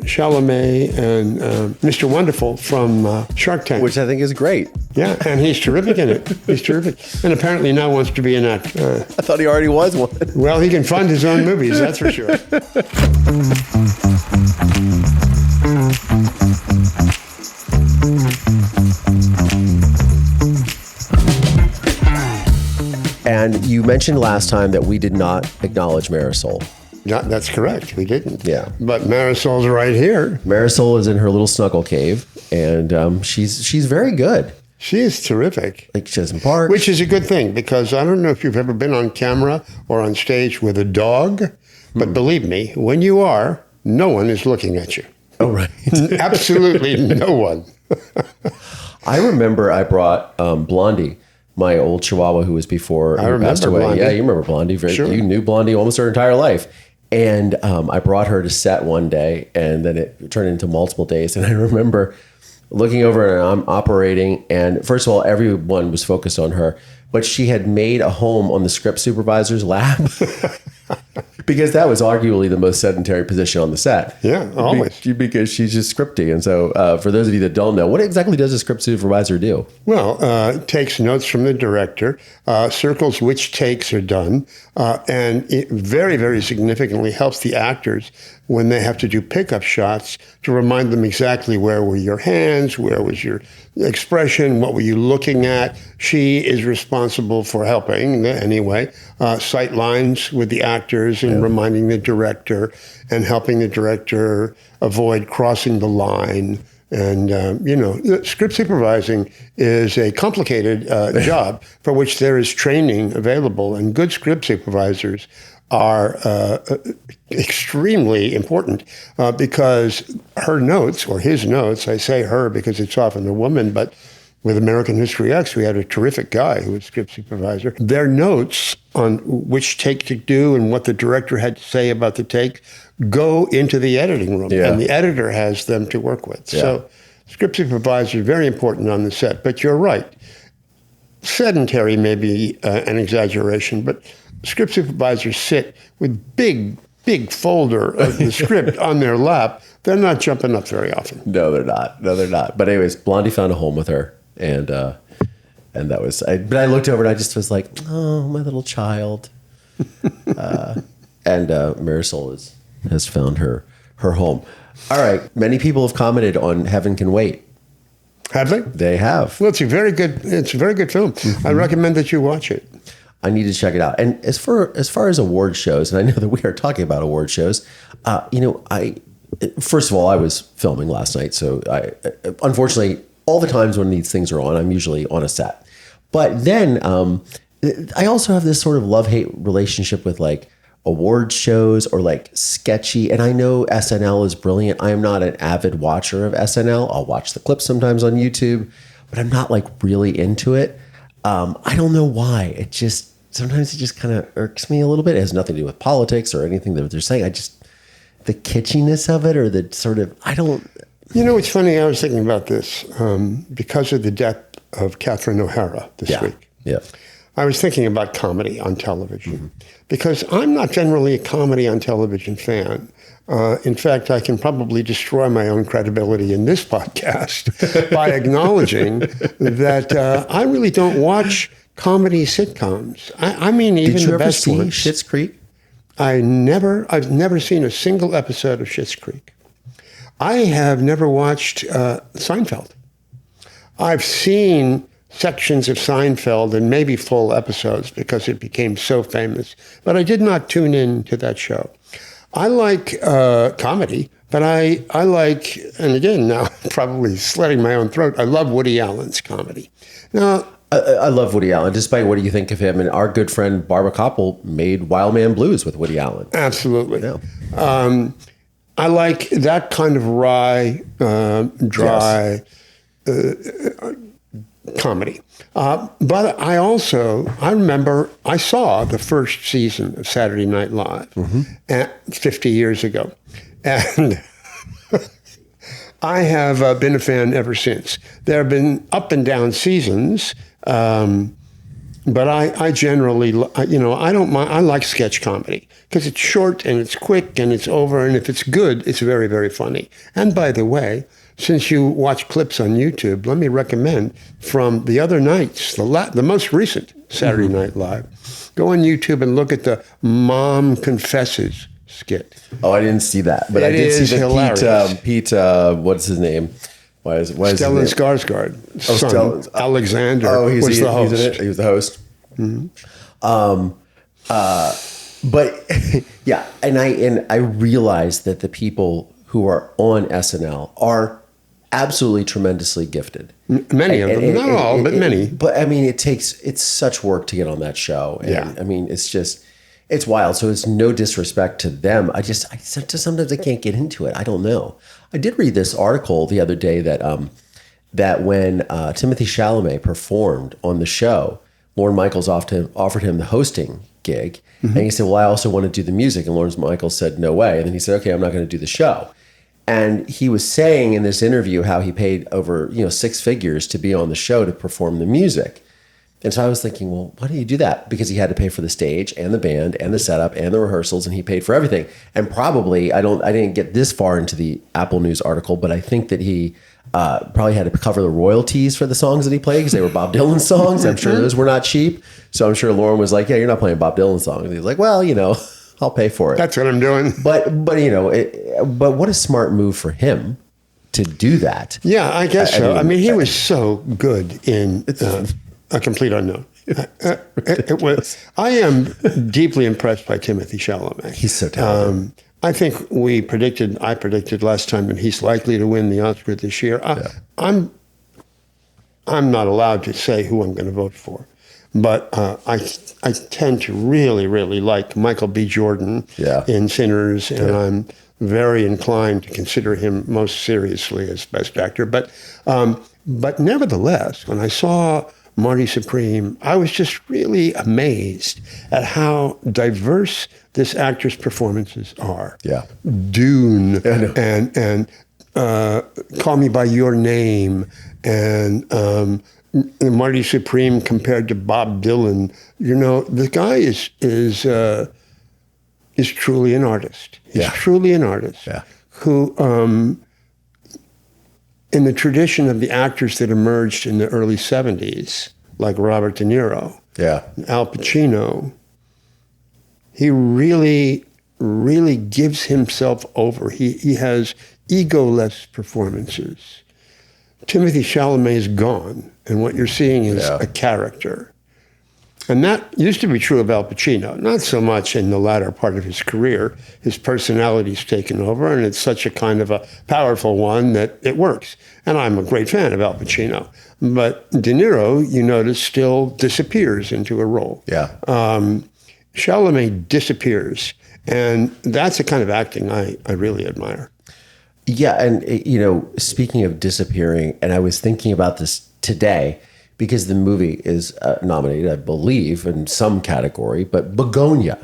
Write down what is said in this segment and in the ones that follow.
Chalamet and Mr. Wonderful from Shark Tank. Which I think is great. Yeah, and he's terrific in it. He's terrific. And apparently now wants to be an actor. I thought he already was one. Well, he can fund his own movies, that's for sure. And you mentioned last time that we did not acknowledge Marisol. Yeah, that's correct. We didn't. Yeah. But Marisol's right here. Marisol is in her little snuggle cave, and she's very good. She is terrific. Like, she doesn't bark. Which is a good thing, because I don't know if you've ever been on camera or on stage with a dog, but believe me, when you are, no one is looking at you. Oh, right. Absolutely no one. I remember I brought Blondie, my old Chihuahua who was before he passed away. Blondie. Yeah, you remember Blondie. Sure. You knew Blondie almost her entire life. And I brought her to set one day, and then it turned into multiple days. And I remember looking over and I'm operating, and first of all, everyone was focused on her, but she had made a home on the script supervisor's lap. Because that was arguably the most sedentary position on the set. Yeah, always. Because she's just scripty. And so for those of you that don't know, what exactly does a script supervisor do? Well, takes notes from the director, circles which takes are done, and it very, very significantly helps the actors when they have to do pickup shots to remind them exactly where were your hands, where was your expression, what were you looking at. She is responsible for helping, anyway, sight lines with the actors and reminding the director and helping the director avoid crossing the line. And, script supervising is a complicated job for which there is training available, and good script supervisors are extremely important because her notes, or his notes, I say her because it's often a woman, but with American History X, we had a terrific guy who was script supervisor. Their notes on which take to do and what the director had to say about the take go into the editing room, and the editor has them to work with. Yeah. So script supervisor is very important on the set, but you're right. Sedentary may be an exaggeration, but script supervisors sit with big folder of the script on their lap. They're not jumping up very often. No, they're not. But anyways, Blondie found a home with her, and that was. But I looked over and I just was like, oh, my little child. And Marisol has found her home. All right. Many people have commented on Heaven Can Wait. Have they? They have. Well, it's a very good film. Mm-hmm. I recommend that you watch it. I need to check it out. And as far as award shows, and I know that we are talking about award shows, first of all, I was filming last night, so I unfortunately all the times when these things are on, I'm usually on a set. But then I also have this sort of love-hate relationship with like award shows or like sketchy. And I know SNL is brilliant. I am not an avid watcher of SNL. I'll watch the clips sometimes on YouTube, but I'm not like really into it. I don't know why. Sometimes it just kind of irks me a little bit. It has nothing to do with politics or anything that they're saying. The kitschiness of it, or the sort of, I don't. You know, it's funny. I was thinking about this because of the death of Katherine O'Hara this week. Yeah. I was thinking about comedy on television because I'm not generally a comedy on television fan. In fact, I can probably destroy my own credibility in this podcast by acknowledging that I really don't watch comedy sitcoms. I mean, even the best ones. Did you ever see Schitt's Creek? I've never seen a single episode of Schitt's Creek. I have never watched Seinfeld. I've seen sections of Seinfeld and maybe full episodes because it became so famous, but I did not tune in to that show. I like comedy, but I like, and again, now I'm probably slitting my own throat, I love Woody Allen's comedy. Now, I love Woody Allen, despite what do you think of him. And our good friend Barbara Koppel made Wild Man Blues with Woody Allen. Absolutely. Yeah. I like that kind of wry, dry comedy. But I remember I saw the first season of Saturday Night Live 50 years ago. And I have been a fan ever since. There have been up and down seasons. But I generally, I don't mind. I like sketch comedy because it's short and it's quick and it's over. And if it's good, it's very, very funny. And by the way, since you watch clips on YouTube, let me recommend from the other nights, the most recent Saturday Night Live. Go on YouTube and look at the Mom Confesses skit. Oh, I didn't see that, but I did see that Pete. What's his name? Why is Stellan Skarsgård? Son, Alexander. Oh, was the host. He was the host. But yeah, and I realized that the people who are on SNL are absolutely tremendously gifted. Many of them, not all, but many. But I mean, it's such work to get on that show. And, yeah. I mean, it's wild. So it's no disrespect to them. I sometimes I can't get into it. I don't know. I did read this article the other day that when Timothée Chalamet performed on the show, Lorne Michaels offered him the hosting gig. And he said, well, I also want to do the music. And Lorne Michaels said, no way. And then he said, okay, I'm not going to do the show. And he was saying in this interview how he paid over, six figures to be on the show to perform the music. And so I was thinking, well, why do you do that? Because he had to pay for the stage and the band and the setup and the rehearsals, and he paid for everything. And probably, I didn't get this far into the Apple News article, but I think that he probably had to cover the royalties for the songs that he played because they were Bob Dylan songs. I'm sure those were not cheap. So I'm sure Lauren was like, yeah, you're not playing Bob Dylan songs. And he was like, well, I'll pay for it. That's what I'm doing. But what a smart move for him to do that. Yeah, I guess so. I mean, he was so good in A Complete Unknown. I am deeply impressed by Timothée Chalamet. He's so talented. I think I predicted last time that he's likely to win the Oscar this year. I'm not allowed to say who I'm going to vote for. But I tend to really, really like Michael B. Jordan in Sinners, and I'm very inclined to consider him most seriously as Best Actor. But nevertheless, when I saw Marty Supreme, I was just really amazed at how diverse this actor's performances are. Yeah, Dune and Call Me by Your Name and. Marty Supreme compared to Bob Dylan, the guy is truly an artist. He's truly an artist who, in the tradition of the actors that emerged in the early 70s, like Robert De Niro, Al Pacino, he really, really gives himself over. He has egoless performances. Timothée Chalamet is gone, and what you're seeing is a character. And that used to be true of Al Pacino, not so much in the latter part of his career. His personality's taken over, and it's such a kind of a powerful one that it works. And I'm a great fan of Al Pacino. But De Niro, you notice, still disappears into a role. Yeah. Chalamet disappears, and that's the kind of acting I really admire. Yeah, and speaking of disappearing, and I was thinking about this today because the movie is nominated, I believe, in some category, but Begonia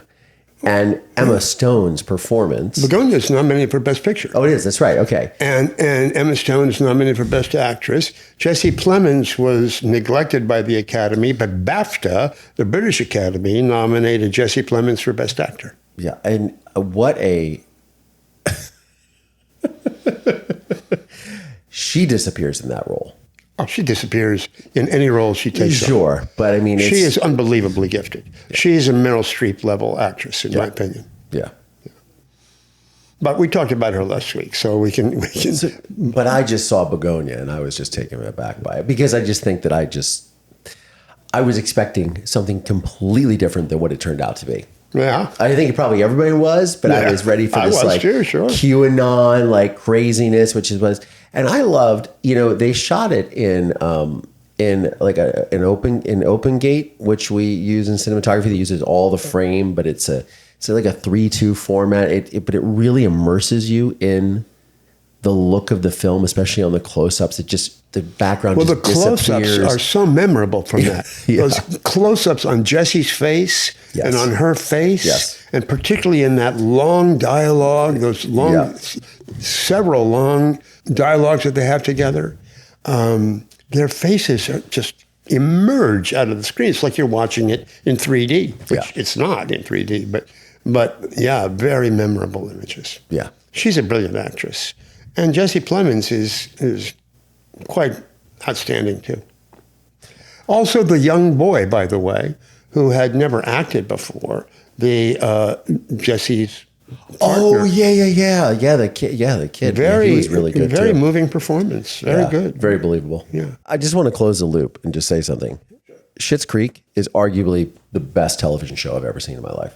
and Emma Stone's performance. Begonia is nominated for Best Picture. Oh, it is. That's right. Okay. And Emma Stone is nominated for Best Actress. Jessie Plemons was neglected by the Academy, but BAFTA, the British Academy, nominated Jessie Plemons for Best Actor. Yeah, and what a... She disappears in that role. Oh, she disappears in any role she takes on. Sure, but I mean... She is unbelievably gifted. Yeah. She is a Meryl Streep level actress, in my opinion. Yeah. But we talked about her last week, so we can... But I just saw Begonia, and I was just taken aback by it, because I just think that I was expecting something completely different than what it turned out to be. Yeah. I think probably everybody was, but I was ready for this QAnon craziness, which was, and I loved, they shot it in like an open gate, which we use in cinematography that uses all the frame, but it's like a 3:2 format. But it really immerses you in the look of the film, especially on the close-ups. The background just disappears. Well, the close-ups are so memorable from that. Those close-ups on Jessie's face and on her face, and particularly in that long dialogue, those several long dialogues that they have together. Their faces are just emerge out of the screen. It's like you're watching it in 3D, which Yeah. it's not in 3D, but yeah, very memorable images. Yeah. She's a brilliant actress. And Jesse Plemons is quite outstanding too. Also the young boy, by the way, who had never acted before, Jesse's partner. Oh yeah. The kid. Very, he was really good. very too. moving performance. Very good. Very believable. Yeah. I just want to close the loop and just say something. Schitt's Creek is arguably the best television show I've ever seen in my life.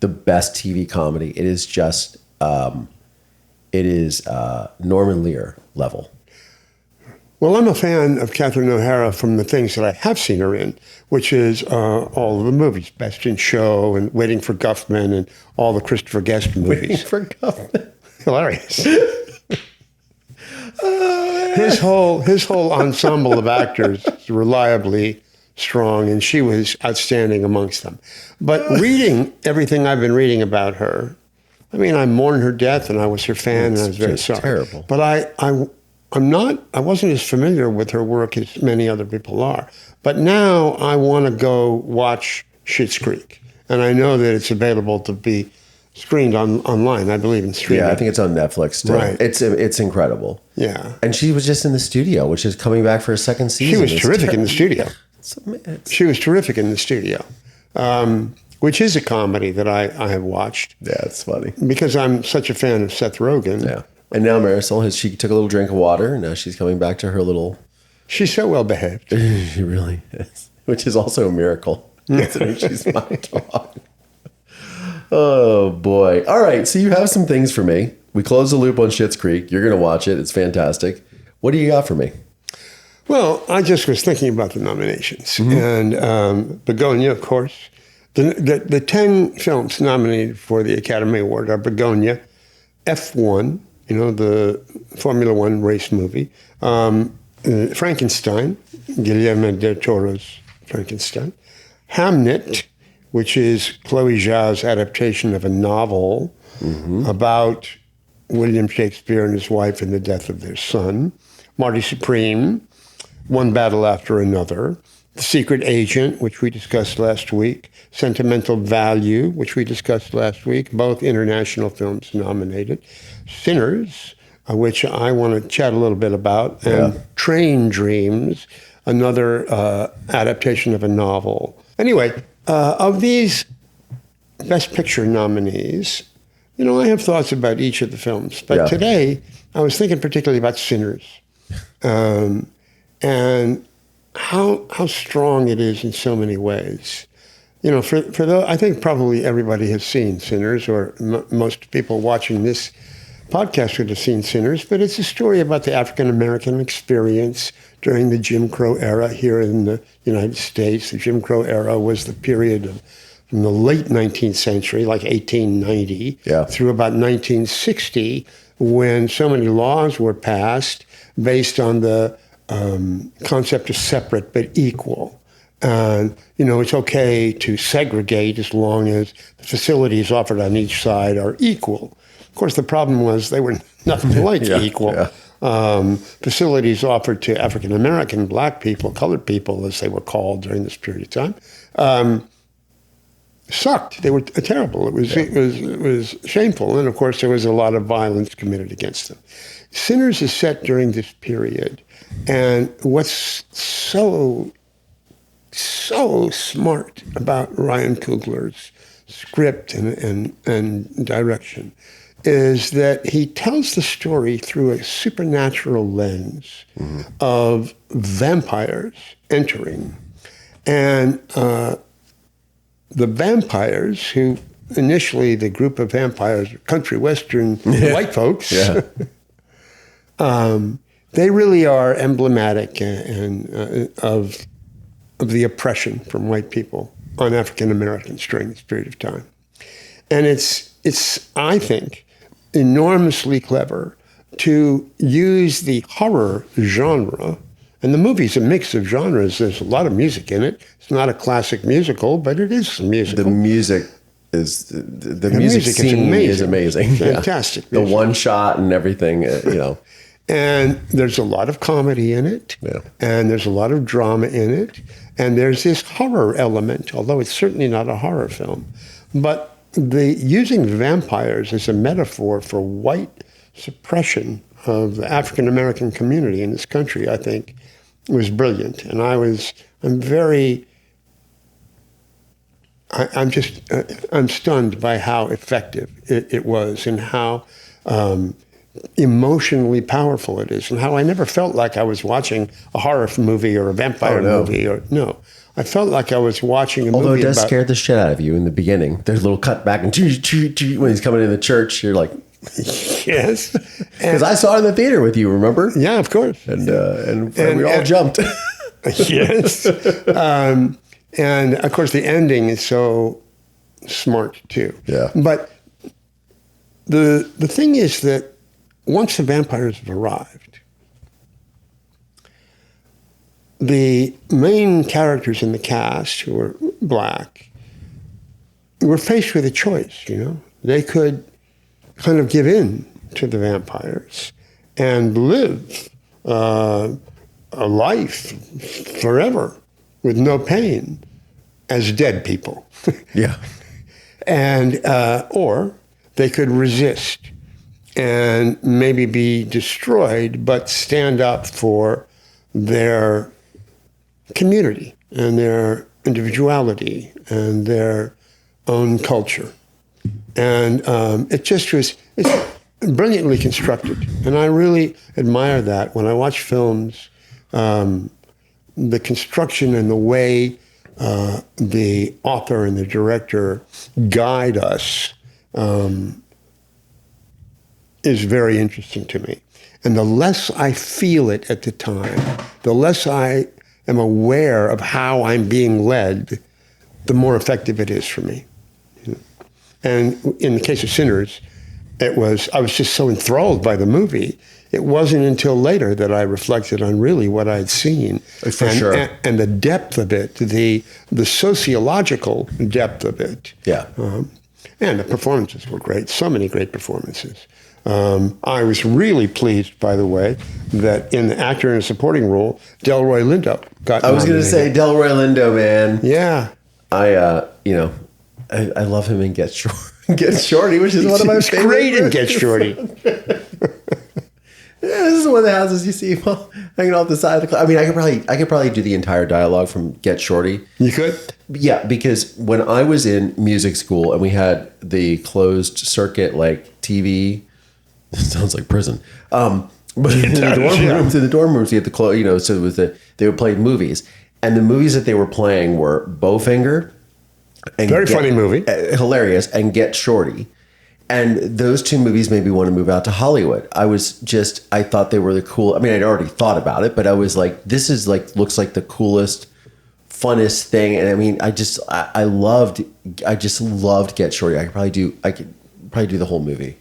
The best TV comedy. It is just, Norman Lear level. Well, I'm a fan of Katherine O'Hara from the things that I have seen her in, which is all of the movies, Best in Show and Waiting for Guffman and all the Christopher Guest movies. Waiting for Guffman. Hilarious. His whole ensemble of actors is reliably strong, and she was outstanding amongst them. But reading everything I've been reading about her, I mean, I mourned her death, and I was her fan, and I was very sorry. Terrible. But I wasn't as familiar with her work as many other people are. But now I want to go watch Schitt's Creek, and I know that it's available to be screened online. I believe in streaming. Yeah, I think it's on Netflix still. Right. It's incredible. Yeah. And she was just in the studio, which is coming back for a second season. She was terrific in the studio. It's She was terrific in the studio, which is a comedy that I have watched. Yeah, it's funny. Because I'm such a fan of Seth Rogen. Yeah. And now Marisol, she took a little drink of water, and now she's coming back to her little... She's so well behaved. She really is. Which is also a miracle, considering she's my dog. Oh, boy. All right, so you have some things for me. We closed the loop on Schitt's Creek. You're going to watch it. It's fantastic. What do you got for me? Well, I just was thinking about the nominations. And Begonia, of course. The 10 films nominated for the Academy Award are Begonia, F1, the Formula One race movie, Frankenstein, Guillermo del Toro's Frankenstein, Hamnet, which is Chloe Zhao's adaptation of a novel about William Shakespeare and his wife and the death of their son, Marty Supreme, One Battle After Another, The Secret Agent, which we discussed last week, Sentimental Value, which we discussed last week, both international films nominated, Sinners, which I want to chat a little bit about, and Train Dreams, another adaptation of a novel. Anyway, of these Best Picture nominees, I have thoughts about each of the films, but today I was thinking particularly about Sinners, and how strong it is in so many ways. For those, I think probably everybody has seen Sinners, or most people watching this podcast would have seen Sinners, but it's a story about the African-American experience during the Jim Crow era here in the United States. The Jim Crow era was the period from the late 19th century, like 1890, through about 1960, when so many laws were passed based on the concept of separate but equal. And, it's okay to segregate as long as the facilities offered on each side are equal. Of course, the problem was they were nothing like equal. Facilities offered to African-American, black people, colored people, as they were called during this period of time, sucked. They were terrible. It was shameful. And, of course, there was a lot of violence committed against them. Sinners is set during this period. And what's so smart about Ryan Coogler's script and direction is that he tells the story through a supernatural lens of vampires entering. And the vampires, who initially the group of vampires, country western white folks, they really are emblematic of the oppression from white people on African Americans during this period of time. And it's I think, enormously clever to use the horror genre, and the movie's a mix of genres. There's a lot of music in it. It's not a classic musical, but it is a musical. The music is the music scene is amazing. Fantastic. The one shot and everything, And there's a lot of comedy in it, and there's a lot of drama in it, and there's this horror element, although it's certainly not a horror film. But using vampires as a metaphor for white suppression of the African American community in this country, I think, was brilliant. And I'm stunned by how effective it was, and how emotionally powerful it is, and how I never felt like I was watching a horror movie or a vampire movie. I felt like I was watching a movie. Although it does scare the shit out of you in the beginning. There's a little cut back, and when he's coming in the church, you're like, yes. Because I saw it in the theater with you, remember? Yeah, of course. And we all jumped. Yes. And of course, the ending is so smart too. Yeah. But the thing is that once the vampires have arrived, the main characters in the cast, who were black, were faced with a choice. They could kind of give in to the vampires and live a life forever with no pain as dead people. Yeah. And or they could resist and maybe be destroyed, but stand up for their community and their individuality and their own culture. And it's brilliantly constructed. And I really admire that when I watch films, the construction and the way the author and the director guide us is very interesting to me. And the less I feel it at the time, the less I am aware of how I'm being led, the more effective it is for me. And in the case of Sinners, I was just so enthralled by the movie. It wasn't until later that I reflected on really what I'd seen. Sure. And the depth of it, the sociological depth of it. Yeah. And the performances were great. So many great performances. I was really pleased, by the way, that in the actor in a supporting role, Delroy Lindo got I was going to say Delroy Lindo, man. Yeah. I love him in Get Shorty, which is one of my favorites. Great in Get Shorty. Yeah, this is one of the houses you see hanging off the side of the club. I mean, I could probably do the entire dialogue from Get Shorty. You could? Yeah, because when I was in music school and we had the closed circuit like TV, it sounds like prison. But in the dorm rooms, you had the close. So it was they would play movies, and the movies that they were playing were Bowfinger. Very funny movie. Hilarious, and Get Shorty. And those two movies made me want to move out to Hollywood. I thought they were the cool. I mean, I'd already thought about it, but I was like, this is looks like the coolest, funnest thing. And I mean, I just loved Get Shorty. I could probably do the whole movie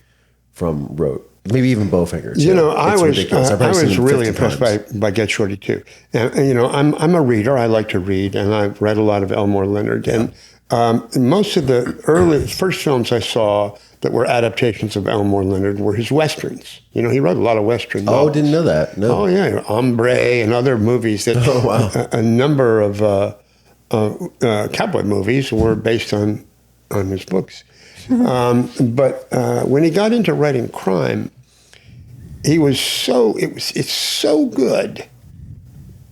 from rote. Maybe even Bowfinger. I was really impressed by Get Shorty too. And I'm a reader. I like to read, and I've read a lot of Elmore Leonard. And most of the first films I saw that were adaptations of Elmore Leonard were his westerns. He wrote a lot of western novels. Oh, didn't know that. No. Oh yeah, Hombre and other movies that. Oh wow. A number of cowboy movies were based on his books. But when he got into writing crime, it's so good.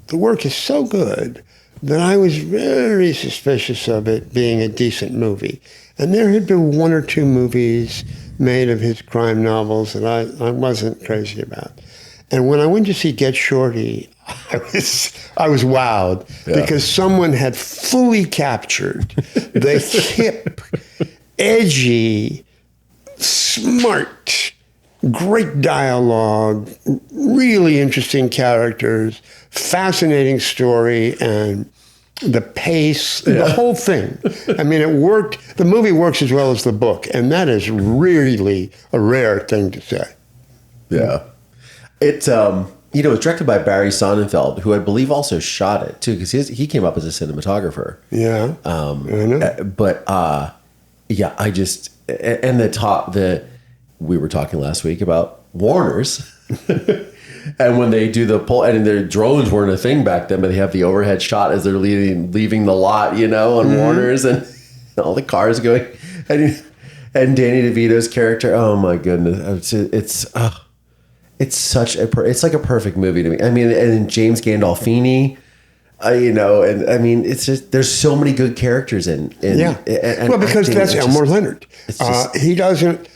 The work is so good that I was very suspicious of it being a decent movie. And there had been one or two movies made of his crime novels that I wasn't crazy about. And when I went to see Get Shorty, I was wowed because someone had fully captured the hip, edgy, smart, great dialogue, really interesting characters, fascinating story, and the pace, the whole thing. I mean, it worked. The movie works as well as the book, and that is really a rare thing to say. Yeah. It's it's directed by Barry Sonnenfeld, who I believe also shot it too, because he came up as a cinematographer. Yeah. I know. But I just we were talking last week about Warner's. And when they do the pull, and their drones weren't a thing back then, but they have the overhead shot as they're leaving the lot, you know, on Warner's, and all the cars going, and Danny DeVito's character. Oh my goodness, it's like a perfect movie to me. I mean, and James Gandolfini. You know, and I mean, it's just there's so many good characters in yeah. Well, because that's Elmore Leonard. He doesn't.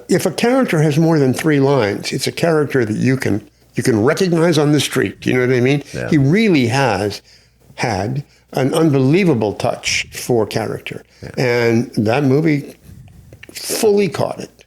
If a character has more than 3 lines, it's a character that you can recognize on the street. You know what I mean? Yeah. He really has had an unbelievable touch for character, and that movie fully caught it.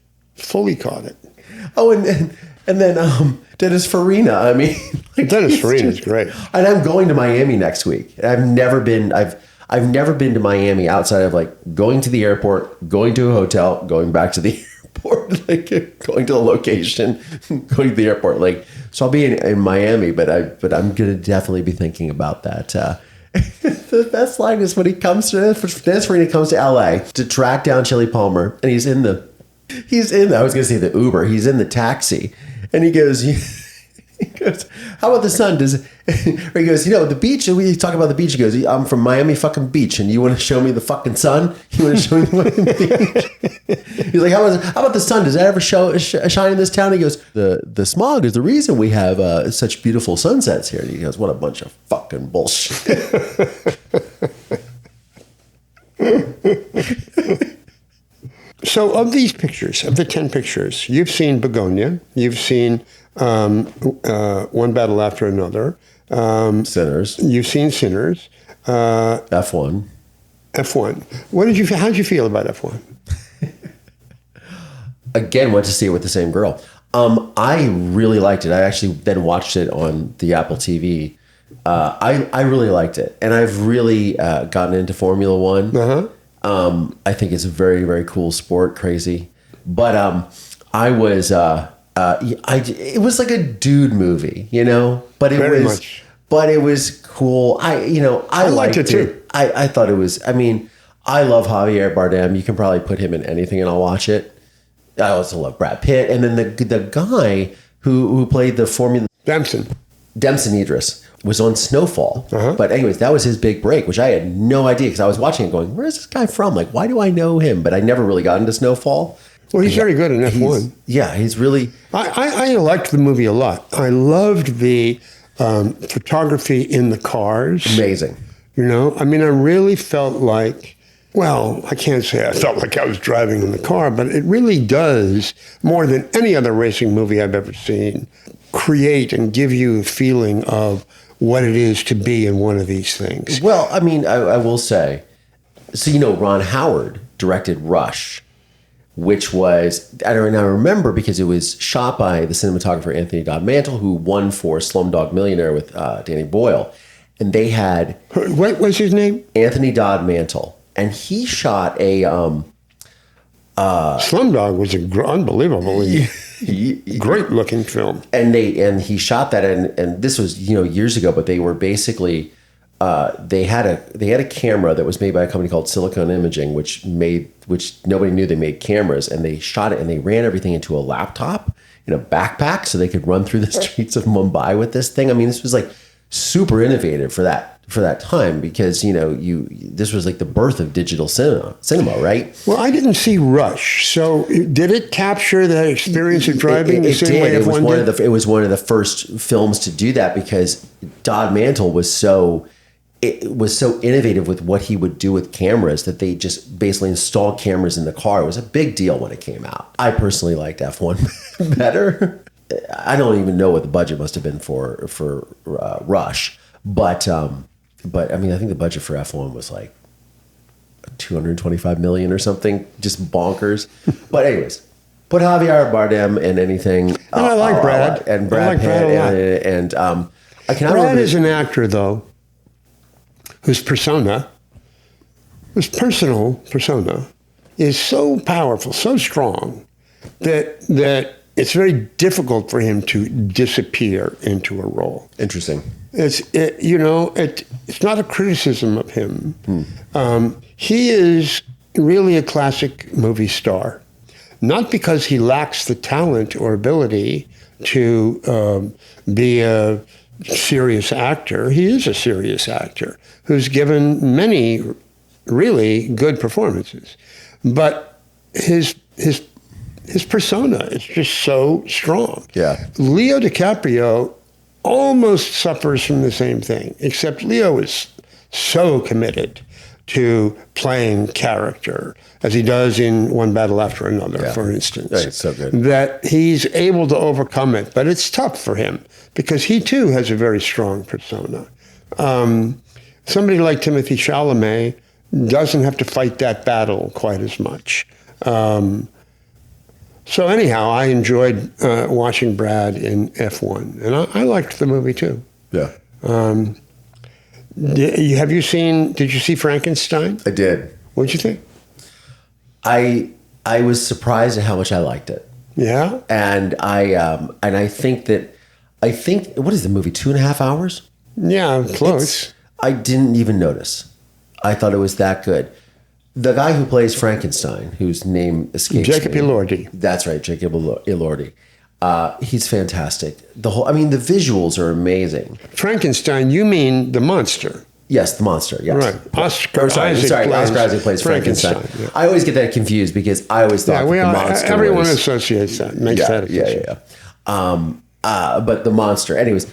Oh, and then Dennis Farina. I mean, like, Dennis Farina is great. And I'm going to Miami next week. I've never been to Miami outside of like going to the airport, going to a hotel, going back to the airport, like going to the location, going to the airport. Like, so I'll be in Miami, but I'm gonna definitely be thinking about that. The best line is when Dennis Farina comes to LA to track down Chili Palmer, and he's in the I was gonna say the Uber. He's in the taxi, and he goes, how about the sun? Or he goes, you know, the beach. We talk about the beach. He goes, I'm from Miami fucking beach, and you want to show me the fucking sun? You want to show me the fucking beach? He's like, how about the sun? Does that ever shine in this town? He goes, the smog is the reason we have such beautiful sunsets here. And he goes, what a bunch of fucking bullshit. So of these pictures, of the 10 pictures, you've seen Begonia, you've seen One Battle After Another. Sinners. You've seen Sinners. F1. F1. How did you feel about F1? Again, went to see it with the same girl. I really liked it. I actually then watched it on the Apple TV. I really liked it. And I've really gotten into Formula One. Uh-huh. I think it's a very, very cool sport, crazy. But I was, it was like a dude movie, you know. But it was cool. I liked it too. I thought it was. I mean, I love Javier Bardem. You can probably put him in anything, and I'll watch it. I also love Brad Pitt, and then the guy who played the Formula Dempson Idris was on Snowfall. Uh-huh. But anyways, that was his big break, which I had no idea because I was watching it going, where's this guy from? Like, why do I know him? But I never really got into Snowfall. Well, he's very good in F1. He's really... I liked the movie a lot. I loved the photography in the cars. Amazing. You know, I mean, I really felt like... Well, I can't say I felt like I was driving in the car, but it really does, more than any other racing movie I've ever seen, create and give you a feeling of what it is to be in one of these things. Well, I mean, I will say, so, you know, Ron Howard directed Rush, which was, I remember because it was shot by the cinematographer Anthony Dodd Mantle, who won for Slumdog Millionaire with Danny Boyle. And they had... What was his name? Anthony Dodd Mantle. And he shot a... Slumdog was an unbelievably great-looking film. And he shot that, and this was, you know, years ago, but they were basically... They had a camera that was made by a company called Silicon Imaging, which nobody knew they made cameras, and they shot it and they ran everything into a laptop in a backpack so they could run through the streets of Mumbai with this thing. I mean, this was like super innovative for that time because, you know, this was like the birth of digital cinema, right? Well, I didn't see Rush, so did it capture that experience of driving the same way F1 did? It was one of the first films to do that because Dodd Mantle was so innovative with what he would do with cameras that they just basically installed cameras in the car. It was a big deal when it came out. I personally liked F1 better. I don't even know what the budget must have been for Rush, but I mean, I think the budget for F1 was like $225 million or something, just bonkers. But anyways, put Javier Bardem in anything. And I like Brad. And Brad Pitt. And I cannot Brad is an actor, though, whose personal persona is so powerful, so strong, that it's very difficult for him to disappear into a role. Interesting. It's not a criticism of him. He is really a classic movie star, not because he lacks the talent or ability to be a serious actor. He is a serious actor who's given many really good performances, but his persona is just so strong. Yeah. Leo DiCaprio almost suffers from the same thing, except Leo is so committed to playing character, as he does in One Battle After Another, for instance. Yeah, it's so good. That he's able to overcome it, but it's tough for him because he too has a very strong persona. Somebody like Timothée Chalamet doesn't have to fight that battle quite as much. So anyhow, I enjoyed watching Brad in F1, and I liked the movie too. Yeah. Did you see Frankenstein? I did. What'd you think? I was surprised at how much I liked it. Yeah. And I think what is the movie, 2.5 hours? Yeah, close. I didn't even notice. I thought it was that good. The guy who plays Frankenstein, whose name escapes Jacob me. Elordi. That's right, Jacob Elordi. He's fantastic. The visuals are amazing. Frankenstein, you mean the monster? Yes, the monster. Yes, right. Oscar Isaac plays Frankenstein. Yeah. I always get that confused because I always thought the monster. Everyone associates that. Makes that association. But the monster, anyways.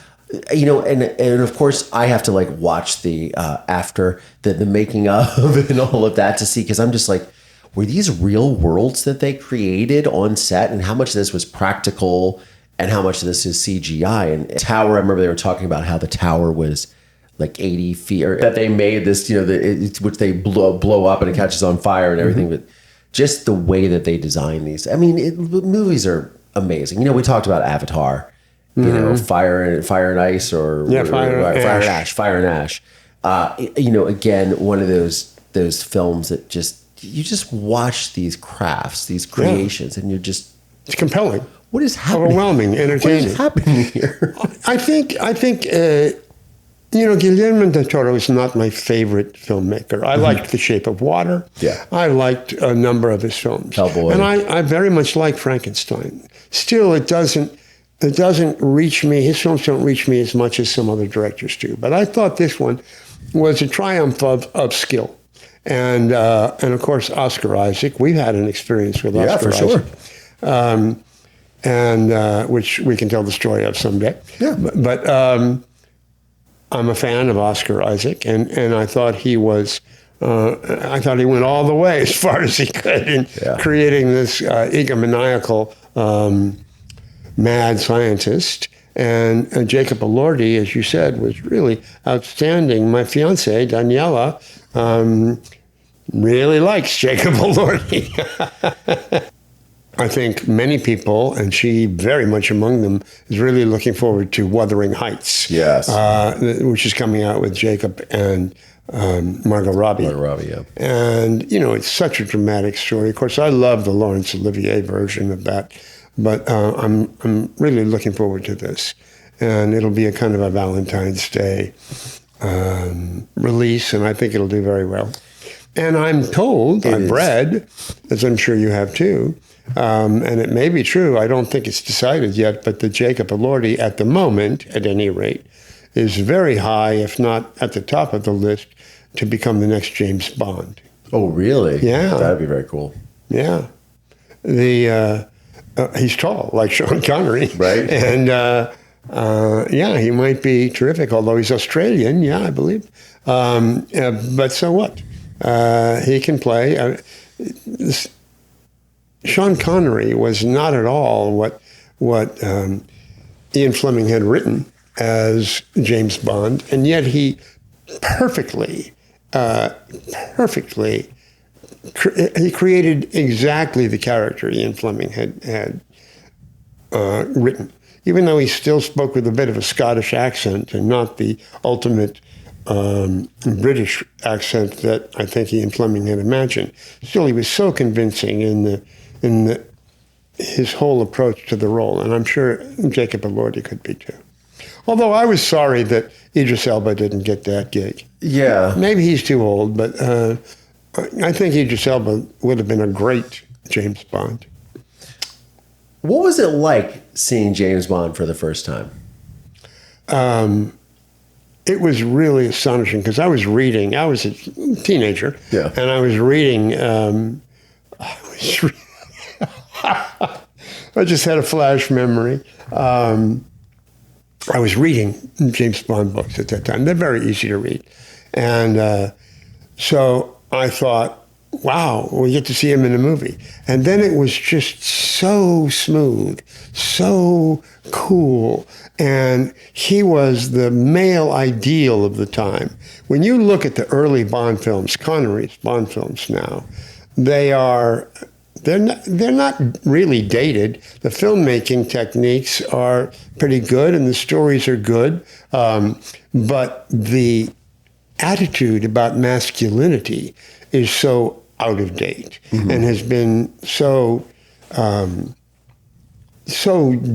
And of course I have to like watch the after the making of and all of that to see, because I'm just like, were these real worlds that they created on set, and how much of this was practical and how much of this is CGI? And Tower, I remember they were talking about how the tower was like 80 feet, or that they made this, which they blow up and it catches on fire and everything. Mm-hmm. But just the way that they design these, movies are amazing. We talked about Avatar. Fire and ice, or Fire and Ash. Again, one of those films that you just watch these crafts, these creations, and it's compelling. What is happening? Overwhelming, entertaining. What is happening here? I think Guillermo del Toro is not my favorite filmmaker. I liked The Shape of Water. Yeah. I liked a number of his films. Hellboy. And I very much like Frankenstein. Still, it doesn't reach me. His films don't reach me as much as some other directors do. But I thought this one was a triumph of skill. And of course, Oscar Isaac. We've had an experience with Oscar Isaac. Sure. And which we can tell the story of someday. Yeah. But I'm a fan of Oscar Isaac, and I thought he was. I thought he went all the way as far as he could in creating this egomaniacal mad scientist. And Jacob Elordi, as you said, was really outstanding. My fiancée, Daniela, really likes Jacob Elordi. I think many people, and she very much among them, is really looking forward to Wuthering Heights. Yes. Which is coming out with Jacob and Margot Robbie. Margot Robbie, yeah. And, it's such a dramatic story. Of course, I love the Laurence Olivier version of that. But I'm really looking forward to this. And it'll be a kind of a Valentine's Day release, and I think it'll do very well. And I'm told, I've read, as I'm sure you have too, and it may be true, I don't think it's decided yet, but that Jacob Elordi, at the moment, at any rate, is very high, if not at the top of the list, to become the next James Bond. Oh, really? Yeah. That'd be very cool. Yeah. He's tall, like Sean Connery. Right. And, he might be terrific, although he's Australian, I believe. But so what? He can play. Sean Connery was not at all what Ian Fleming had written as James Bond, and yet he perfectly he created exactly the character Ian Fleming had written, even though he still spoke with a bit of a Scottish accent and not the ultimate British accent that I think Ian Fleming had imagined. Still, he was so convincing in his whole approach to the role, and I'm sure Jacob Elordi could be too. Although I was sorry that Idris Elba didn't get that gig. Yeah. Maybe he's too old, but I think Idris Elba would have been a great James Bond. What was it like seeing James Bond for the first time? It was really astonishing because I was a teenager, and I was reading, I just had a flash memory. I was reading James Bond books at that time. They're very easy to read. And so I thought, wow, we get to see him in a movie. And then it was just so smooth, so cool. And he was the male ideal of the time. When you look at the early Bond films, Connery's Bond films now, they're not really dated. The filmmaking techniques are pretty good and the stories are good. But the attitude about masculinity is so out of date and has been so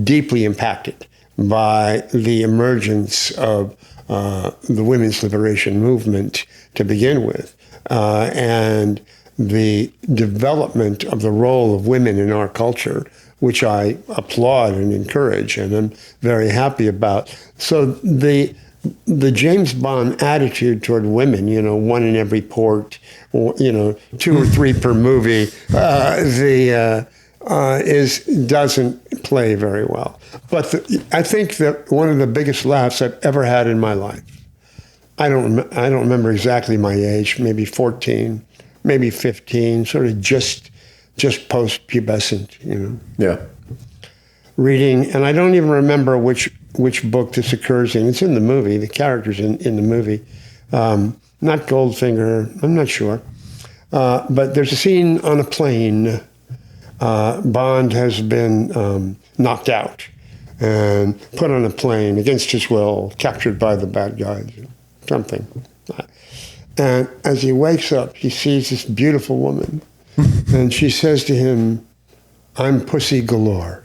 deeply impacted by the emergence of the women's liberation movement to begin with, and the development of the role of women in our culture, which I applaud and encourage, and I'm very happy about. So the James Bond attitude toward women, one in every port, or 2 or 3 per movie, doesn't play very well. But I think that one of the biggest laughs I've ever had in my life. I don't remember exactly my age, maybe 14. Maybe 15, sort of just post-pubescent, Yeah. Reading, and I don't even remember which book this occurs in. It's in the movie, the character's in the movie. Not Goldfinger, I'm not sure. But there's a scene on a plane. Bond has been knocked out and put on a plane against his will, captured by the bad guys, something. And as he wakes up, he sees this beautiful woman. And she says to him, "I'm pussy galore."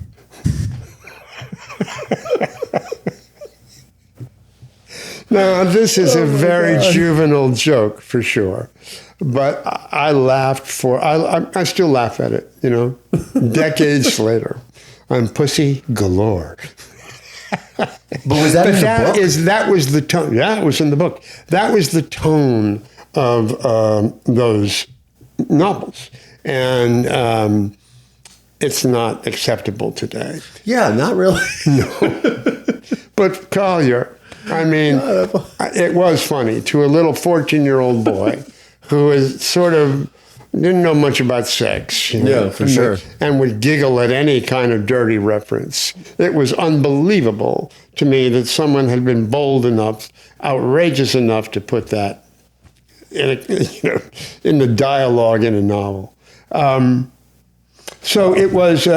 Now, this is a very juvenile joke, for sure. But I laughed I still laugh at it, decades later. I'm pussy galore. But was that in the book? That was the tone. Yeah, it was in the book. That was the tone of those novels. And it's not acceptable today. Yeah, not really. No. But Collier, I mean, it was funny to a little 14-year-old boy who was sort of didn't know much about sex. Yeah, for sure. And would giggle at any kind of dirty reference. It was unbelievable to me that someone had been bold enough, outrageous enough to put that in the dialogue in a novel. So it was,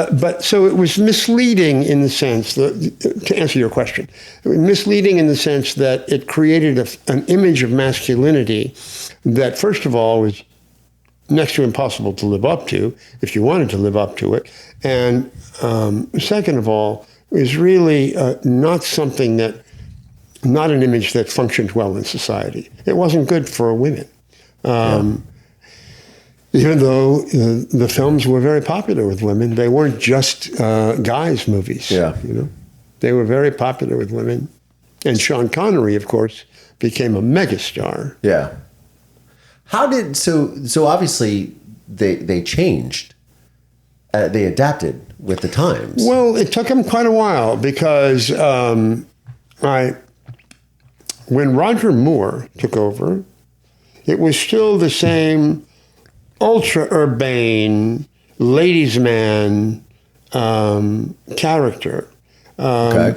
so it was misleading in the sense that, to answer your question, it was misleading in the sense that it created an image of masculinity that, first of all, was next to impossible to live up to, if you wanted to live up to it. And second of all, is really not an image that functioned well in society. It wasn't good for women. Even though the films were very popular with women, they weren't just guys' movies. Yeah. They were very popular with women. And Sean Connery, of course, became a megastar. Yeah. How did so obviously they changed, they adapted with the times. Well, it took them quite a while because when Roger Moore took over, it was still the same ultra urbane ladies' man character. Okay.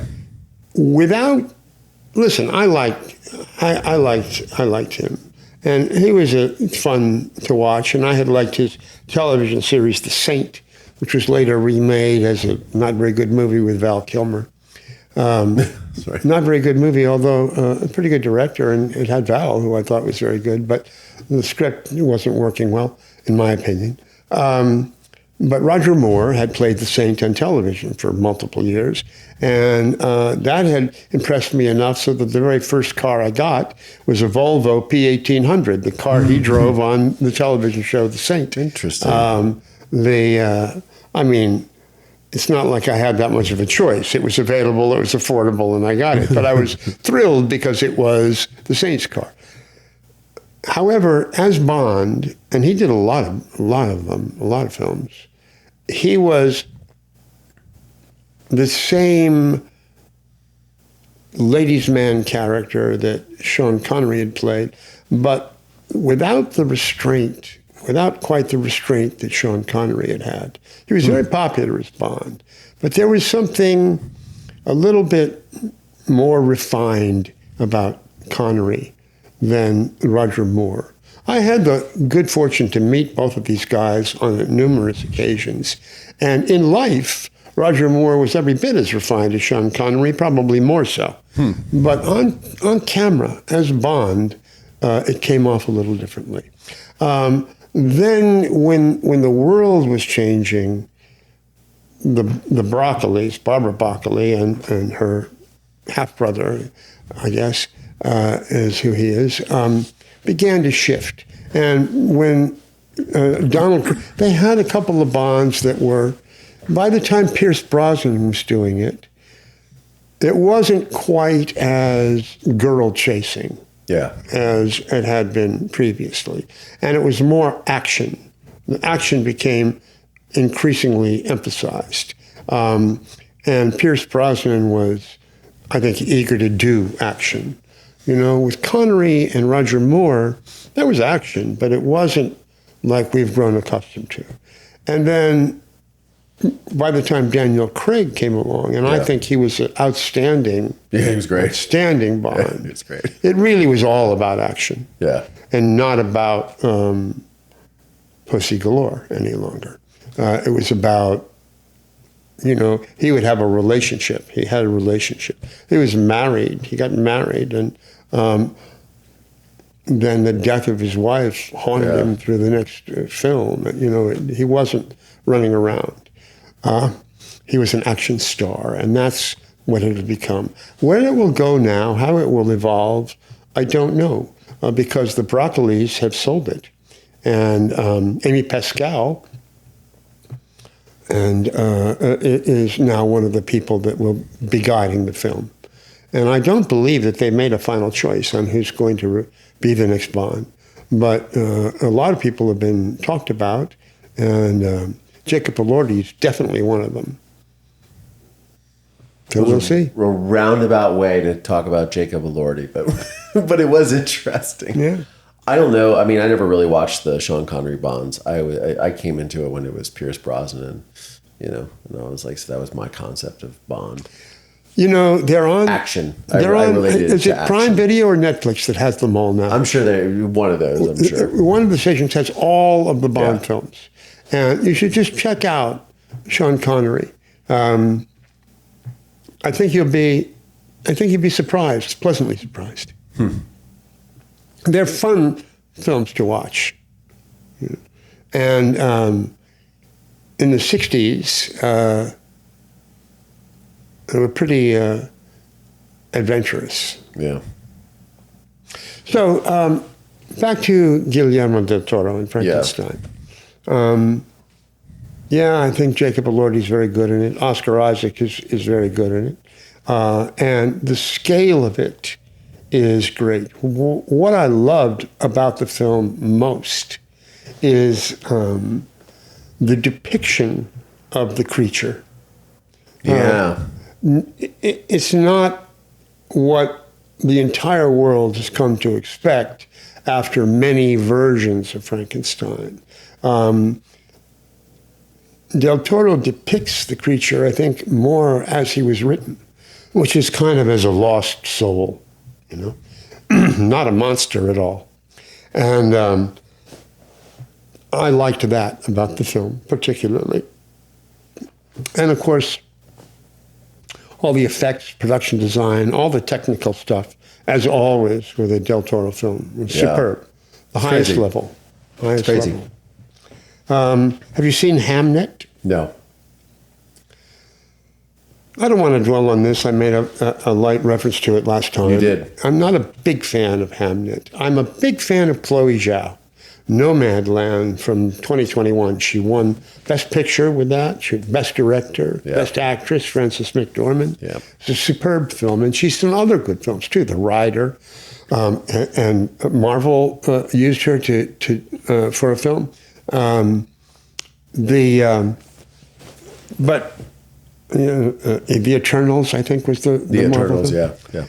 I liked him. And he was fun to watch, and I had liked his television series, The Saint, which was later remade as a not very good movie with Val Kilmer. Not very good movie, although a pretty good director, and it had Val, who I thought was very good, but the script wasn't working well, in my opinion. But Roger Moore had played the Saint on television for multiple years, and that had impressed me enough so that the very first car I got was a Volvo P1800, the car he drove on the television show The Saint. Interesting. it's not like I had that much of a choice. It was available, it was affordable, and I got it. But I was thrilled because it was the Saints car. However, as Bond, and he did a lot of films, he was the same ladies' man character that Sean Connery had played, but without quite the restraint that Sean Connery had had. He was very popular as Bond, but there was something a little bit more refined about Connery than Roger Moore. I had the good fortune to meet both of these guys on numerous occasions, and in life, Roger Moore was every bit as refined as Sean Connery, probably more so. But on camera, as Bond, it came off a little differently. Then when the world was changing, the Broccolis, Barbara Broccoli and her half-brother, I guess, is who he is, began to shift. And when they had a couple of Bonds that were, by the time Pierce Brosnan was doing it, it wasn't quite as girl-chasing as it had been previously. And it was more action. The action became increasingly emphasized. And Pierce Brosnan was, I think, eager to do action. You know, with Connery and Roger Moore, there was action, but it wasn't like we've grown accustomed to. And then by the time Daniel Craig came along, and I think he was an outstanding, he was great, outstanding Bond. Yeah, it's great. It really was all about action, and not about pussy galore any longer. It was about, you know, he would have a relationship. He had a relationship. He was married. He got married, and then the death of his wife haunted him through the next film. You know, he wasn't running around. He was an action star, and that's what it had become. Where it will go now, how it will evolve, I don't know, because the Broccolis have sold it. And Amy Pascal is now one of the people that will be guiding the film. And I don't believe that they made a final choice on who's going to be the next Bond. But a lot of people have been talked about, and Jacob Elordi is definitely one of them. So we'll see. A roundabout way to talk about Jacob Elordi, but it was interesting. Yeah. I don't know. I mean, I never really watched the Sean Connery Bonds. I came into it when it was Pierce Brosnan, you know, and I was like, so that was my concept of Bond. You know, they're on action. Is it Prime Video or Netflix that has them all now? I'm sure they're one of those. I'm sure one of the stations has all of the Bond films, and you should just check out Sean Connery. I think you'd be surprised, pleasantly surprised. They're fun films to watch, and in the '60s. They were pretty adventurous. Yeah. So back to Guillermo del Toro and Frankenstein. I think Jacob Elordi is very good in it. Oscar Isaac is very good in it. And the scale of it is great. What I loved about the film most is the depiction of the creature. It's not what the entire world has come to expect after many versions of Frankenstein. Del Toro depicts the creature, I think, more as he was written, which is kind of as a lost soul, you know, not a monster at all. And I liked that about the film, particularly. And of course, all the effects, production design, all the technical stuff, as always with a Del Toro film, was superb. The highest level. Highest crazy. Level. Have you seen Hamnet? No. I don't want to dwell on this. I made a light reference to it last time. You did. I'm not a big fan of Hamnet. I'm a big fan of Chloe Zhao. Nomadland from 2021. She won Best Picture with that. She Best Director, Best Actress, Frances McDormand. Yeah. It's a superb film, and she's done other good films too. The Rider, and Marvel used her for a film. But The Eternals, I think, was the Marvel Eternals. film. Yeah.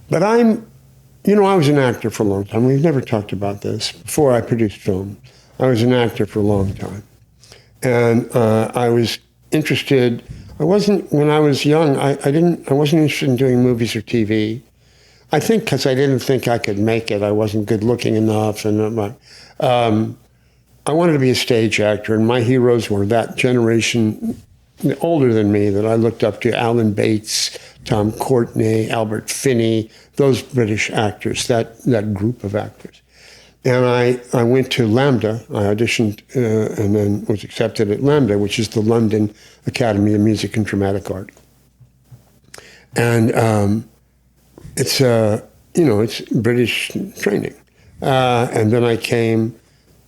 But I was an actor for a long time. We've never talked about this. Before I produced film, I was an actor for a long time. And I was interested, when I was young, I wasn't interested in doing movies or TV. I think because I didn't think I could make it. I wasn't good looking enough. And I wanted to be a stage actor, and my heroes were that generation older than me that I looked up to: Alan Bates, Tom Courtenay, Albert Finney, those British actors, that group of actors. And I went to LAMDA. I auditioned and then was accepted at LAMDA, which is the London Academy of Music and Dramatic Art. And it's British training. And then I came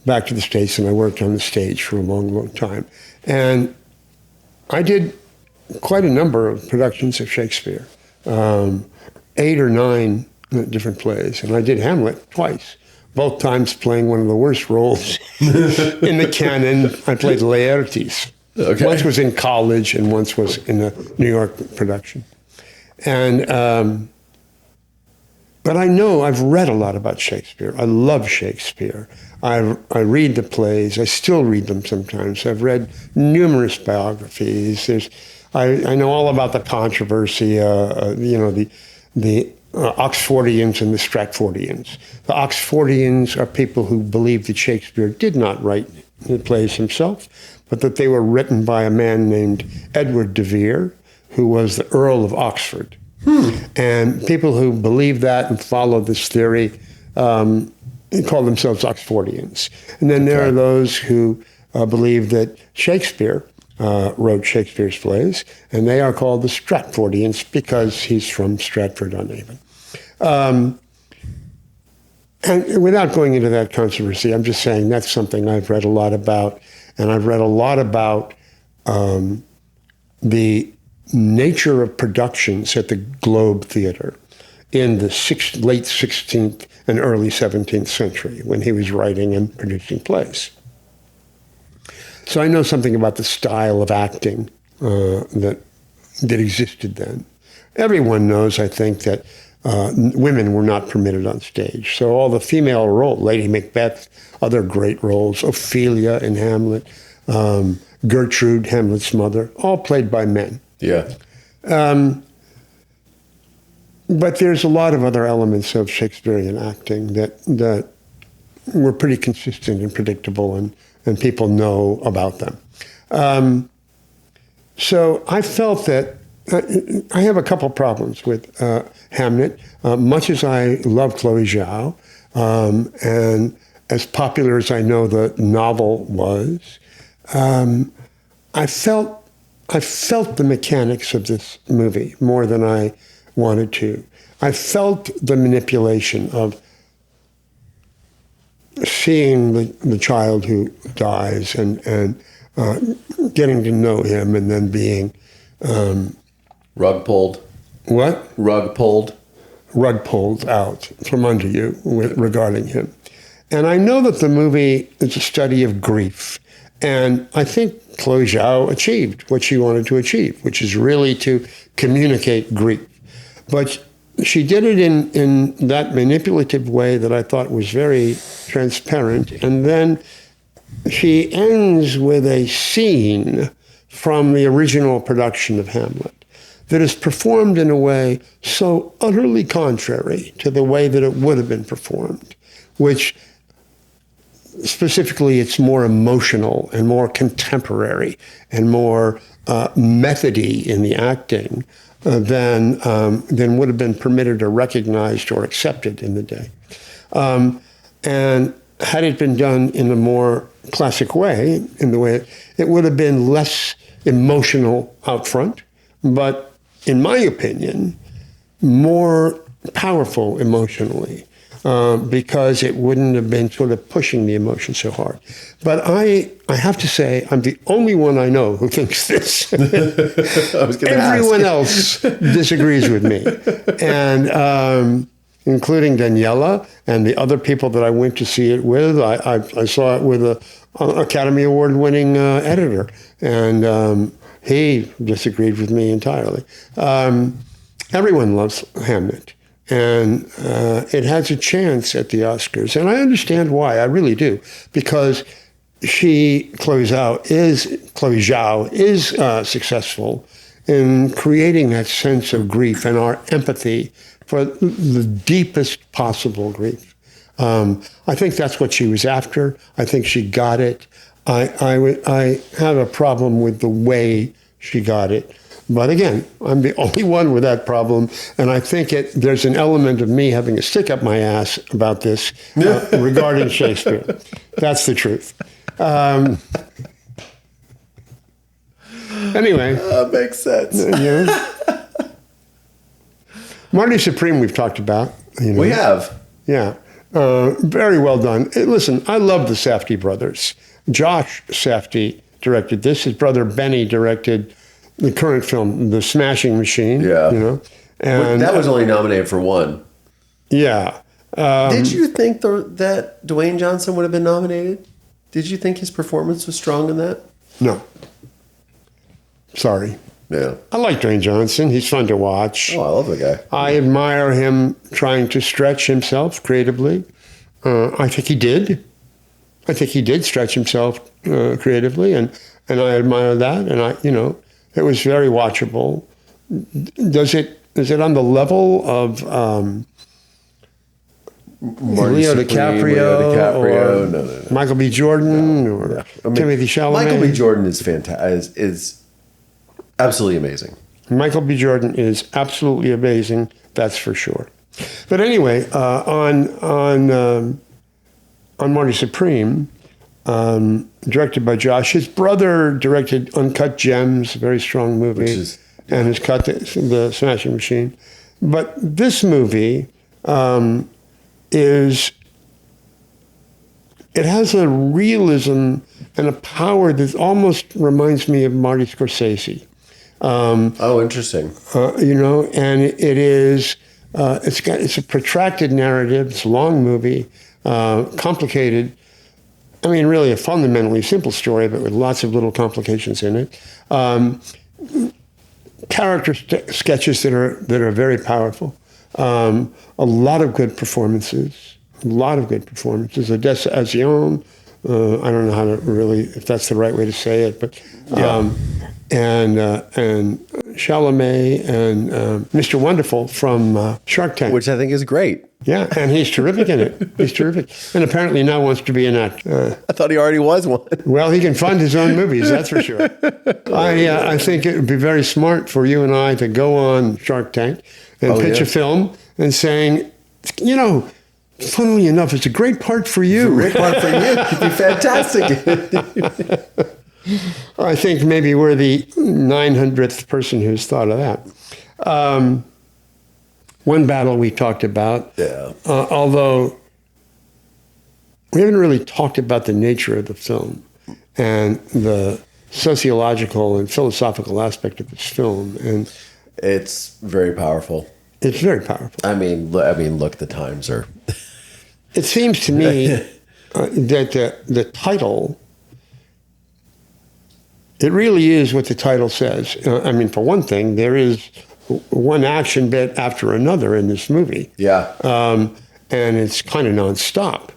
back to the States, and I worked on the stage for a long, long time. And I did quite a number of productions of Shakespeare, 8 or 9 different plays. And I did Hamlet twice, both times playing one of the worst roles in the canon. I played Laertes. Okay. Once was in college, and once was in a New York production. And but I've read a lot about Shakespeare. I love Shakespeare. I read the plays. I still read them sometimes. I've read numerous biographies. I know all about the controversy, the Oxfordians and the Stratfordians. The Oxfordians are people who believe that Shakespeare did not write the plays himself, but that they were written by a man named Edward de Vere, who was the Earl of Oxford. And people who believe that and follow this theory call themselves Oxfordians. And then there are those who believe that Shakespeare wrote Shakespeare's plays, and they are called the Stratfordians because he's from Stratford-on-Avon. And without going into that controversy, I'm just saying that's something I've read a lot about, and I've read a lot about the nature of productions at the Globe Theatre in the late 16th and early 17th century when he was writing and producing plays. So I know something about the style of acting that existed then. Everyone knows, I think, that women were not permitted on stage. So all the female roles, Lady Macbeth, other great roles, Ophelia in Hamlet, Gertrude, Hamlet's mother, all played by men. Yeah. But there's a lot of other elements of Shakespearean acting that were pretty consistent and predictable, and people know about them. So I felt that I have a couple problems with Hamnet. Much as I love Chloe Zhao, and as popular as I know the novel was, I felt the mechanics of this movie more than I wanted to. I felt the manipulation of seeing the child who dies and getting to know him, and then being rug pulled. What? Rug pulled. Rug pulled out from under you regarding him. And I know that the movie is a study of grief. And I think Chloe Zhao achieved what she wanted to achieve, which is really to communicate grief. But she did it in that manipulative way that I thought was very transparent. And then she ends with a scene from the original production of Hamlet that is performed in a way so utterly contrary to the way that it would have been performed, which specifically it's more emotional and more contemporary and more methody in the acting than would have been permitted or recognized or accepted in the day. And had it been done in a more classic way, in the way it would have been less emotional out front, but in my opinion, more powerful emotionally. because it wouldn't have been sort of pushing the emotion so hard. But I have to say, I'm the only one I know who thinks this. Everyone else disagrees with me. And including Daniela and the other people that I went to see it with. I saw it with an Academy Award-winning editor, and he disagreed with me entirely. Everyone loves Hamnet, and it has a chance at the Oscars, and I understand why. I really do, because Chloe Zhao is successful in creating that sense of grief and our empathy for the deepest possible grief. I think that's what she was after. I think she got it. I have a problem with the way she got it. But again, I'm the only one with that problem. And I think there's an element of me having a stick up my ass about this regarding Shakespeare. That's the truth. Anyway. That makes sense. You know, Marty Supreme we've talked about. You know. We have. Yeah. Very well done. Listen, I love the Safdie brothers. Josh Safdie directed this. His brother Benny directed the current film, The Smashing Machine. Yeah. You know, and that was only nominated for one. Yeah. Did you think that Dwayne Johnson would have been nominated? Did you think his performance was strong in that? No. Sorry. Yeah. I like Dwayne Johnson. He's fun to watch. Oh, I love the guy. I admire him trying to stretch himself creatively. I think he did. I think he did stretch himself creatively, and I admire that. And it was very watchable. Is it on the level of Leo DiCaprio or no. Michael B. Jordan or Timothée Chalamet? Michael B. Jordan is fantastic. Is absolutely amazing. Michael B. Jordan is absolutely amazing. That's for sure. But anyway, on Marty Supreme, directed by Josh, his brother directed Uncut Gems, a very strong movie, and has cut the Smashing Machine. But this movie it has a realism and a power that almost reminds me of Marty Scorsese. Interesting. And it is. It's a protracted narrative. It's a long movie, complicated. I mean, really a fundamentally simple story, but with lots of little complications in it. Character sketches that are very powerful. A lot of good performances. Odessa Azion. I don't know how to really, if that's the right way to say it, but and Chalamet and Mr. Wonderful from Shark Tank, which I think is great. Yeah, and he's terrific in it. He's terrific, and apparently now wants to be an actor. I thought he already was one. Well, he can fund his own movies, that's for sure. I think it would be very smart for you and I to go on Shark Tank and pitch a film and saying, funnily enough, it's a great part for you. It's a great part for you. It'd be fantastic. I think maybe we're the 900th person who's thought of that. One battle we talked about, although we haven't really talked about the nature of the film and the sociological and philosophical aspect of this film. And it's very powerful. It's very powerful. I mean, look, the times are... It seems to me that the title, it really is what the title says. For one thing, there is one action bit after another in this movie. Yeah. And it's kind of nonstop.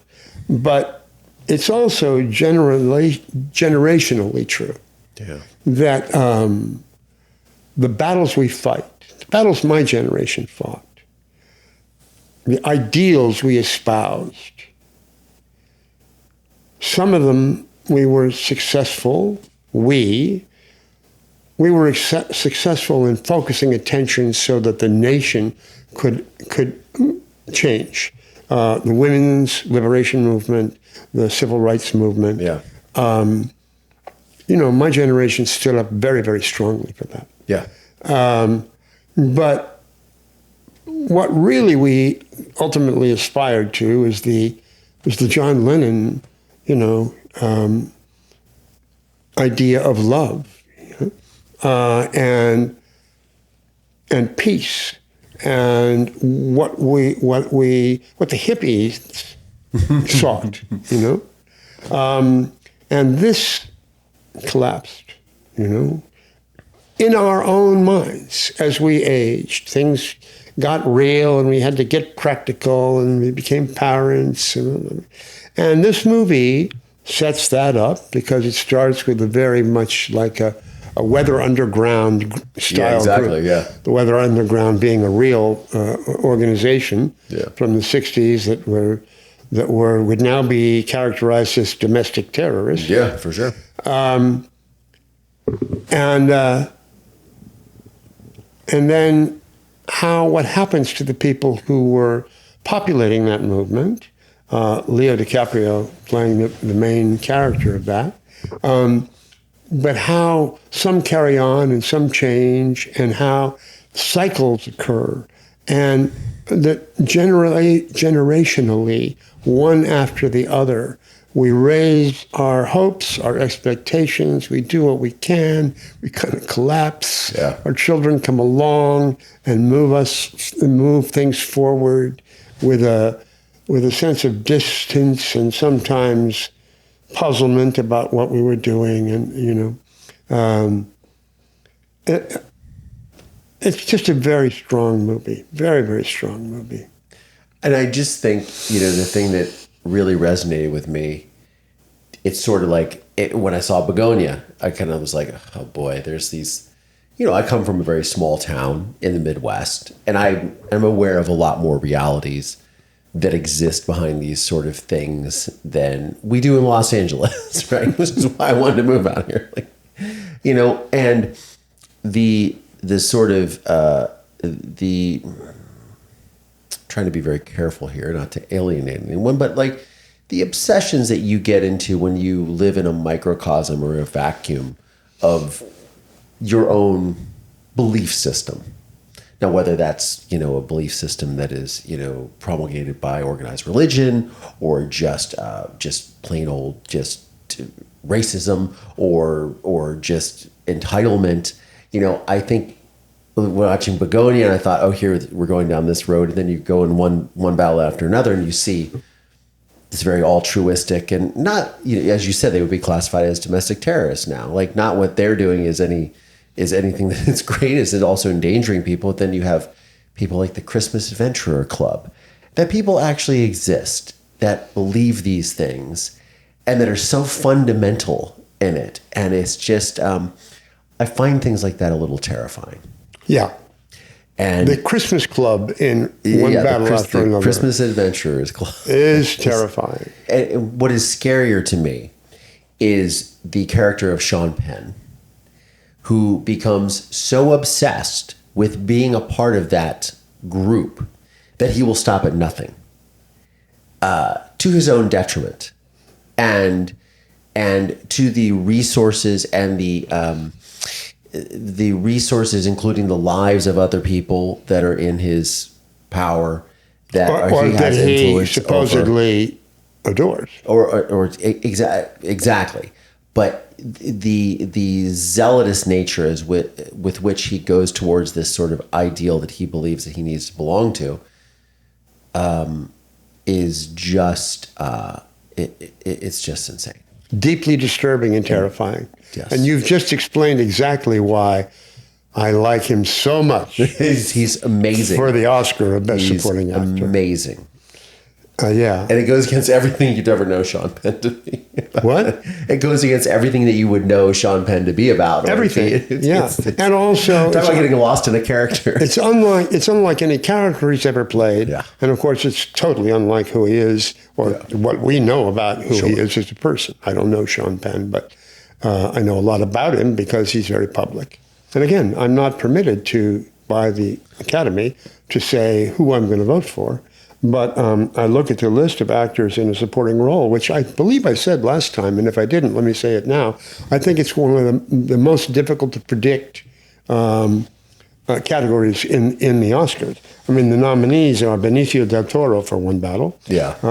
But it's also generationally true. Yeah. That the battles we fight, the battles my generation fought, the ideals we espoused, some of them we were successful. We were successful in focusing attention so that the nation could change. The women's liberation movement, the civil rights movement. Yeah. My generation stood up very, very strongly for that. Yeah. But what really we ultimately aspired to is the John Lennon, idea of love, and peace, and what the hippies sought, and this collapsed, in our own minds as we aged. Things got real, and we had to get practical, and we became parents, and this movie sets that up because it starts with a very much like a Weather Underground style group. Yeah. The Weather Underground being a real organization from the 60s that would now be characterized as domestic terrorists. Yeah, for sure. And then what happens to the people who were populating that movement, Leo DiCaprio playing the main character of that, but how some carry on and some change, and how cycles occur, and that generationally, one after the other, we raise our hopes, our expectations, we do what we can, we kind of collapse. Yeah. Our children come along and move things forward with a sense of distance and sometimes puzzlement about what we were doing. And, it's just a very strong movie, very, very strong movie. And I just think, the thing that really resonated with me, it's sort of like when I saw Begonia, I kind of was like, oh boy, there's these, I come from a very small town in the Midwest, and I am aware of a lot more realities that exist behind these sort of things than we do in Los Angeles, right? Which is why I wanted to move out here. And the sort of, trying to be very careful here, not to alienate anyone, but like the obsessions that you get into when you live in a microcosm or a vacuum of your own belief system. Now, whether that's, a belief system that is, promulgated by organized religion, or just plain old, just racism, or just entitlement, I think watching Begonia, and I thought, oh, here we're going down this road, and then you go in one battle after another, and you see this very altruistic, and not, as you said, they would be classified as domestic terrorists now. Like, not what they're doing is anything that is great. Is it also endangering people? But then you have people like the Christmas Adventurer Club, that people actually exist that believe these things and that are so fundamental in it, and it's just I find things like that a little terrifying. Yeah. And the Christmas Club in one battle after another. Christmas Adventurers Club is terrifying. And what is scarier to me is the character of Sean Penn, who becomes so obsessed with being a part of that group that he will stop at nothing, to his own detriment, and to the resources and the resources, including the lives of other people that are in his power, that or he that has he influence supposedly adores. Or exactly. But the zealotous nature is with which he goes towards this sort of ideal that he believes that he needs to belong to, is just it's just insane. Deeply disturbing and terrifying. Yes. And you've just explained exactly why I like him so much. He's amazing. For the Oscar of Best Supporting Actor. Amazing. Yeah. And it goes against everything you'd ever know Sean Penn to be about. What? It goes against everything that you would know Sean Penn to be about. Everything. It's, and also... Talk about getting lost in a character. It's unlike any character he's ever played. Yeah. And of course, it's totally unlike who he is or what we know about who he is as a person. I don't know Sean Penn, but I know a lot about him because he's very public. And again, I'm not permitted by the Academy to say who I'm going to vote for. But I look at the list of actors in a supporting role, which I believe I said last time, and if I didn't, let me say it now. I think it's one of the most difficult to predict categories in the Oscars. I mean, the nominees are Benicio del Toro for One Battle,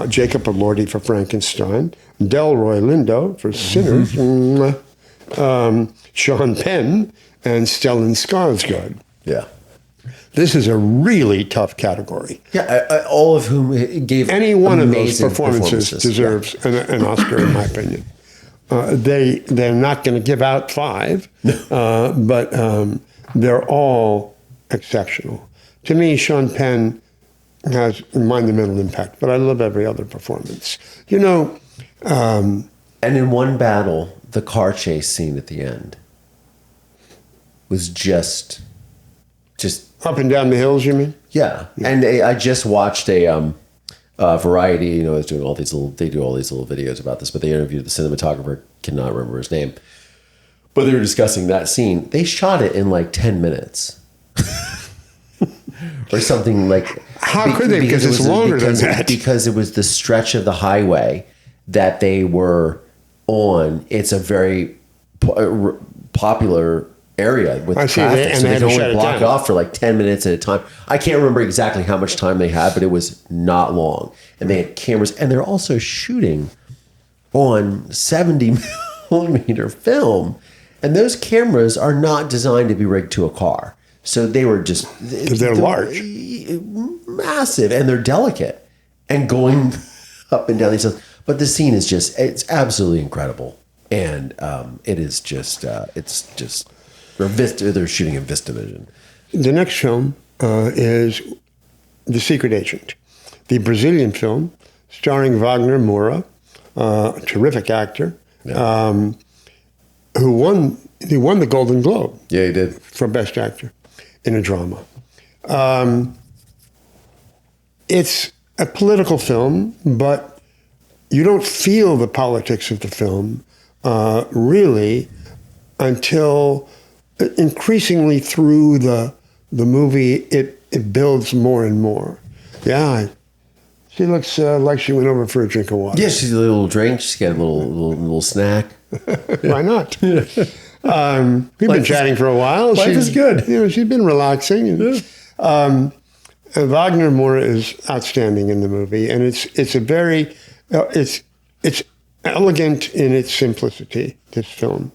Jacob Elordi for Frankenstein, Delroy Lindo for Sinners, Sean Penn, and Stellan Skarsgård. Yeah. This is a really tough category. Yeah, all of whom gave any one of those performances deserves an Oscar, in my opinion. They're not going to give out 5, but they're all exceptional. To me, Sean Penn has a monumental impact, but I love every other performance. You know, and in One Battle, the car chase scene at the end was just up and down the hills, you mean? Yeah. And I just watched a Variety, you know, is doing all these they do all these little videos about this, but they interviewed the cinematographer, cannot remember his name. But they were discussing that scene. They shot it in like 10 minutes. Or something like. How could they? Because it's longer than that. Because it was the stretch of the highway that they were on. It's a very popular area with traffic, so they can only block it off for like 10 minutes at a time. I can't remember exactly how much time they had, but it was not long. And they had cameras, and they're also shooting on 70 millimeter film, and those cameras are not designed to be rigged to a car. So they were just because they're large, massive, and they're delicate and going up and down these hills. But the scene is it's absolutely incredible, and it is it's just. They're shooting in VistaVision. The next film is The Secret Agent, the Brazilian film starring Wagner Moura, a terrific actor, who won the Golden Globe. Yeah, he did. For Best Actor in a Drama. It's a political film, but you don't feel the politics of the film really until increasingly through the movie, it builds more and more. Yeah, she looks like she went over for a drink of water. Yeah, she's a little drink. She's got a little snack. Why not? We've been chatting for a while. Life is good. You know, she's been relaxing. And Wagner Moura is outstanding in the movie, and it's a very it's elegant in its simplicity. This film.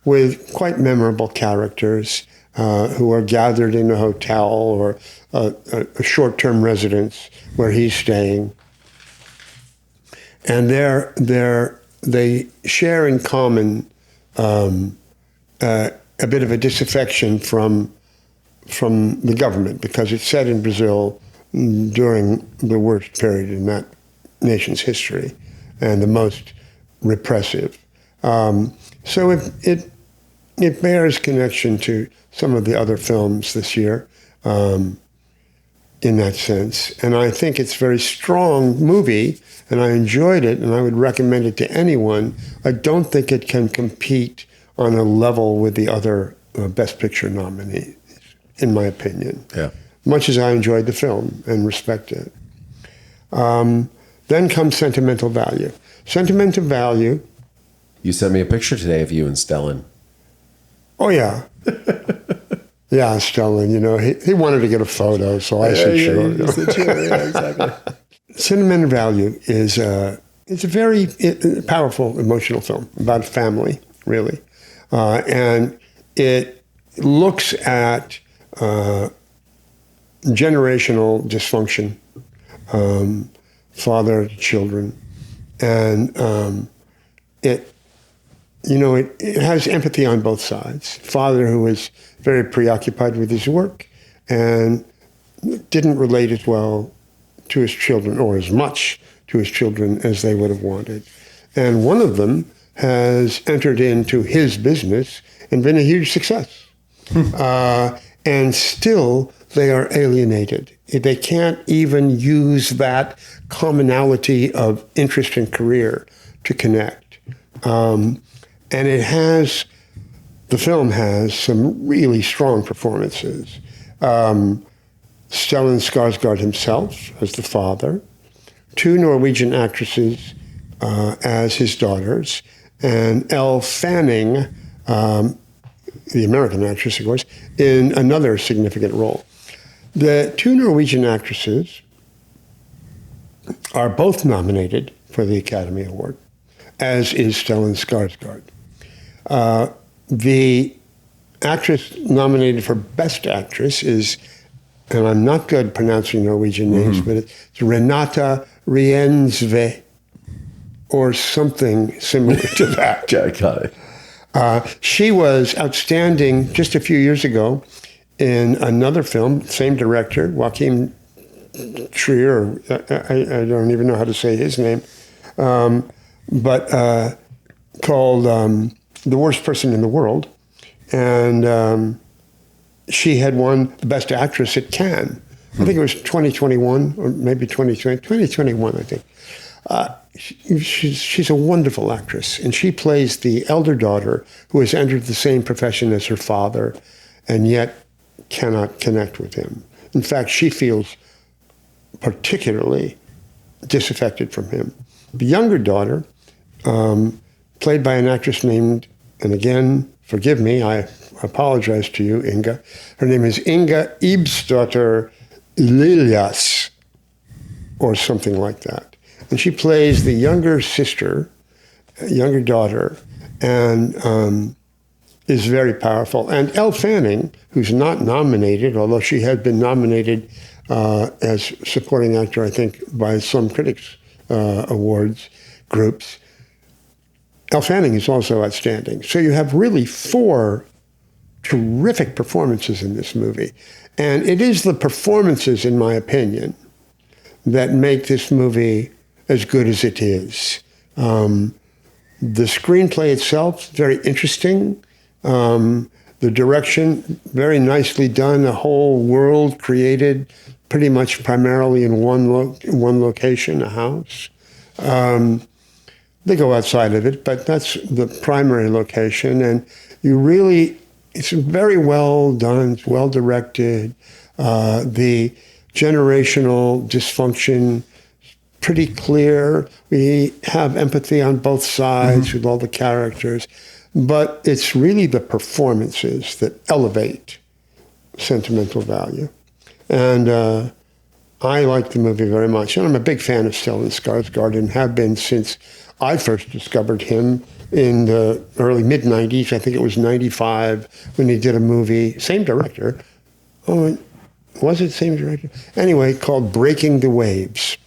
With quite memorable characters who are gathered in a hotel or a short-term residence where he's staying. And they share in common a bit of a disaffection from the government, because it's set in Brazil during the worst period in that nation's history and the most repressive. So it bears connection to some of the other films this year in that sense. And I think it's a very strong movie, and I enjoyed it, and I would recommend it to anyone. I don't think it can compete on a level with the other Best Picture nominees, in my opinion. Yeah. Much as I enjoyed the film and respect it. Then comes Sentimental Value. Sentimental Value. You sent me a picture today of you and Stellan. Oh, yeah. Yeah, Stellan, you know, he wanted to get a photo, so I said sure. You said sure, yeah, exactly. Sentimental Value is it's a very powerful, emotional film about family, really. And it looks at generational dysfunction, father to children, and it has empathy on both sides. Father who is very preoccupied with his work and didn't relate as well to his children, or as much to his children as they would have wanted. And one of them has entered into his business and been a huge success. And still they are alienated. They can't even use that commonality of interest and career to connect. And the film has some really strong performances. Stellan Skarsgård himself as the father, 2 Norwegian actresses as his daughters, and Elle Fanning the American actress, of course, in another significant role. The two Norwegian actresses are both nominated for the Academy Award, as is Stellan Skarsgård. The actress nominated for Best Actress is, and I'm not good pronouncing Norwegian names, but it's Renate Reinsve, or something similar to that. Got it. She was outstanding just a few years ago in another film, same director, Joachim Trier, I don't even know how to say his name, but called The Worst Person in the World. And she had won the Best Actress at Cannes. I think it was 2021 or maybe 2021, I think. She's a wonderful actress, and she plays the elder daughter who has entered the same profession as her father and yet cannot connect with him. In fact, she feels particularly disaffected from him. The younger daughter, played by an actress named, and again, forgive me, I apologize to you, Inga. Her name is Inga Ibsdotter Liljas, or something like that. And she plays the younger sister, younger daughter, and is very powerful. And Elle Fanning, who's not nominated, although she had been nominated as supporting actor, I think, by some critics' awards groups. Elle Fanning is also outstanding. So you have really 4 terrific performances in this movie. And it is the performances, in my opinion, that make this movie as good as it is. The screenplay itself, very interesting. The direction, very nicely done. A whole world created pretty much primarily in one location, a house. They go outside of it, but that's the primary location. And you really, it's very well done, it's well directed. The generational dysfunction, pretty clear. We have empathy on both sides with all the characters. But it's really the performances that elevate sentimental value. And I like the movie very much. And I'm a big fan of Stellan Skarsgård and have been since I first discovered him in the early mid-90s. I think it was 95 when he did a movie, same director. Oh, was it same director? Anyway, called Breaking the Waves.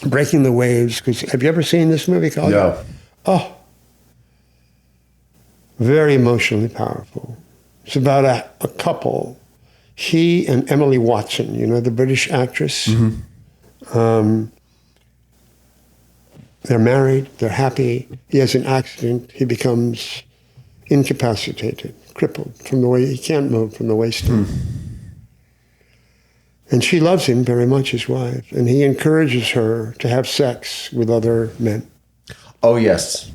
Breaking the Waves, because have you ever seen this movie, Collier? No. Oh, very emotionally powerful. It's about a couple, he and Emily Watson, you know, the British actress. They're married, they're happy. He has an accident, he becomes incapacitated, crippled from the way, he can't move from the waist down. And she loves him very much, his wife, and he encourages her to have sex with other men. Oh, yes.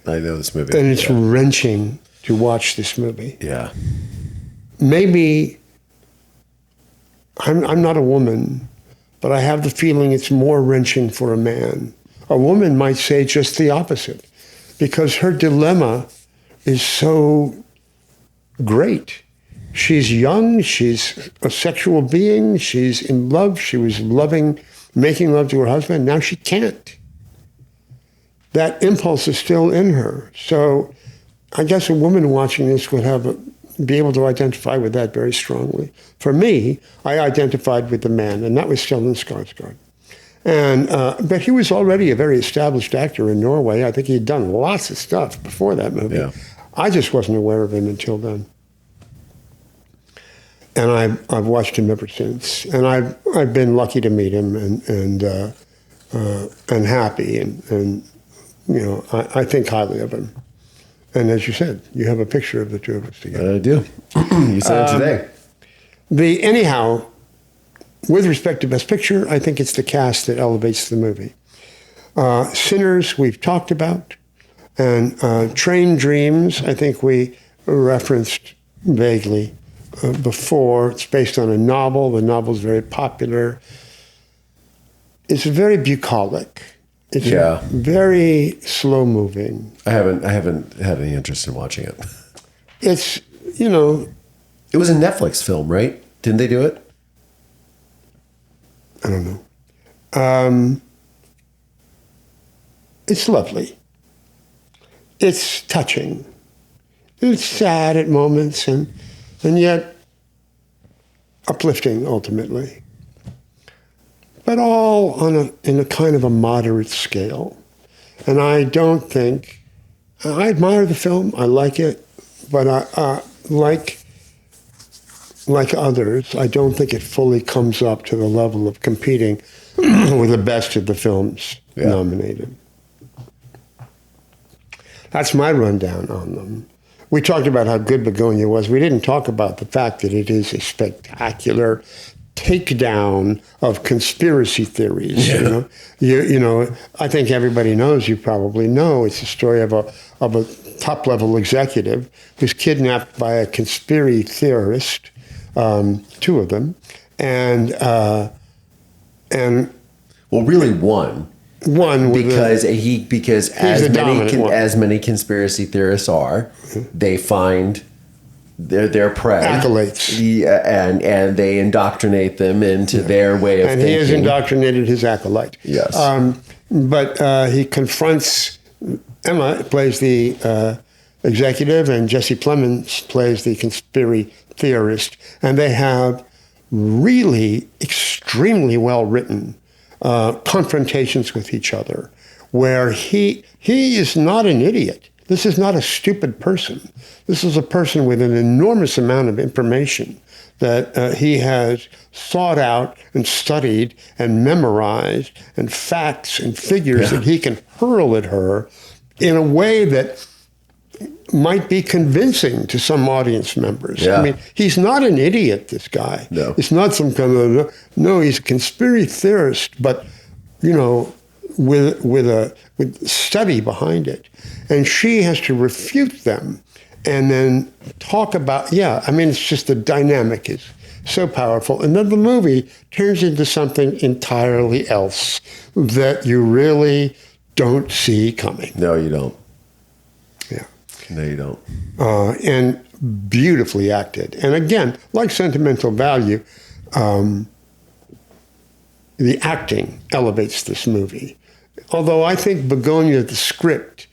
I know this movie. And it's wrenching to watch this movie. Yeah. Maybe, I'm not a woman, but I have the feeling it's more wrenching for a man. A woman might say just the opposite, because her dilemma is so great. She's young, she's a sexual being, she's in love, she was making love to her husband, now she can't. That impulse is still in her. So I guess a woman watching this would be able to identify with that very strongly. For me, I identified with the man, and that was Stellan Skarsgård. And but he was already a very established actor in Norway. I think he'd done lots of stuff before that movie. Yeah. I just wasn't aware of him until then. And I've watched him ever since. And I've been lucky to meet him and happy and you know, I think highly of him. And as you said, you have a picture of the two of us together. I do. You said it today. Anyhow, with respect to Best Picture, I think it's the cast that elevates the movie. Sinners, we've talked about. And Train Dreams, I think we referenced vaguely before. It's based on a novel. The novel's very popular. It's very bucolic. It's very slow moving. I haven't had any interest in watching it. it's, you know, It was a Netflix film, right? Didn't they do it? I don't know. It's lovely. It's touching. It's sad at moments and yet uplifting ultimately. But all in a kind of a moderate scale. And I don't think, I admire the film, I like it, but I like others, I don't think it fully comes up to the level of competing with the best of the films nominated. That's my rundown on them. We talked about how good Begonia was. We didn't talk about the fact that it is a spectacular takedown of conspiracy theories. Yeah. You know, I think everybody knows. You probably know it's a story of a top level executive who's kidnapped by a conspiracy theorist, two of them, and well, really one. One because as many conspiracy theorists are, they find their prey acolytes, and they indoctrinate them into their way of thinking. And he has indoctrinated his acolyte. Yes, but he confronts Emma, plays the executive, and Jesse Plemons plays the conspiracy theorist, and they have really extremely well written confrontations with each other, where he is not an idiot. This is not a stupid person. This is a person with an enormous amount of information that he has sought out and studied and memorized, and facts and figures that he can hurl at her in a way that might be convincing to some audience members. Yeah. I mean, he's not an idiot, this guy. No. It's not some kind of, no, he's a conspiracy theorist, but, you know, with study behind it. And she has to refute them and then talk about, it's just the dynamic is so powerful. And then the movie turns into something entirely else that you really don't see coming. No, you don't. Yeah. No, you don't. And beautifully acted. And again, like Sentimental Value, the acting elevates this movie. Although I think Begonia, the script,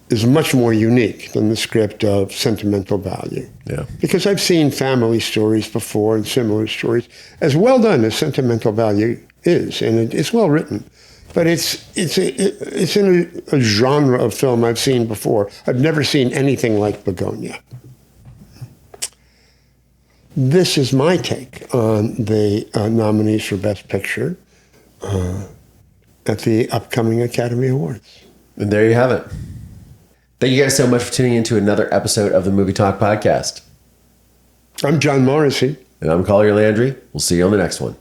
is much more unique than the script of Sentimental Value. Yeah. Because I've seen family stories before and similar stories, as well done as Sentimental Value is, and it's well written. But it's in a genre of film I've seen before. I've never seen anything like Begonia. This is my take on the nominees for Best Picture at the upcoming Academy Awards. And there you have it. Thank you guys so much for tuning in to another episode of the Movie Talk Podcast. I'm John Morrissey. And I'm Collier Landry. We'll see you on the next one.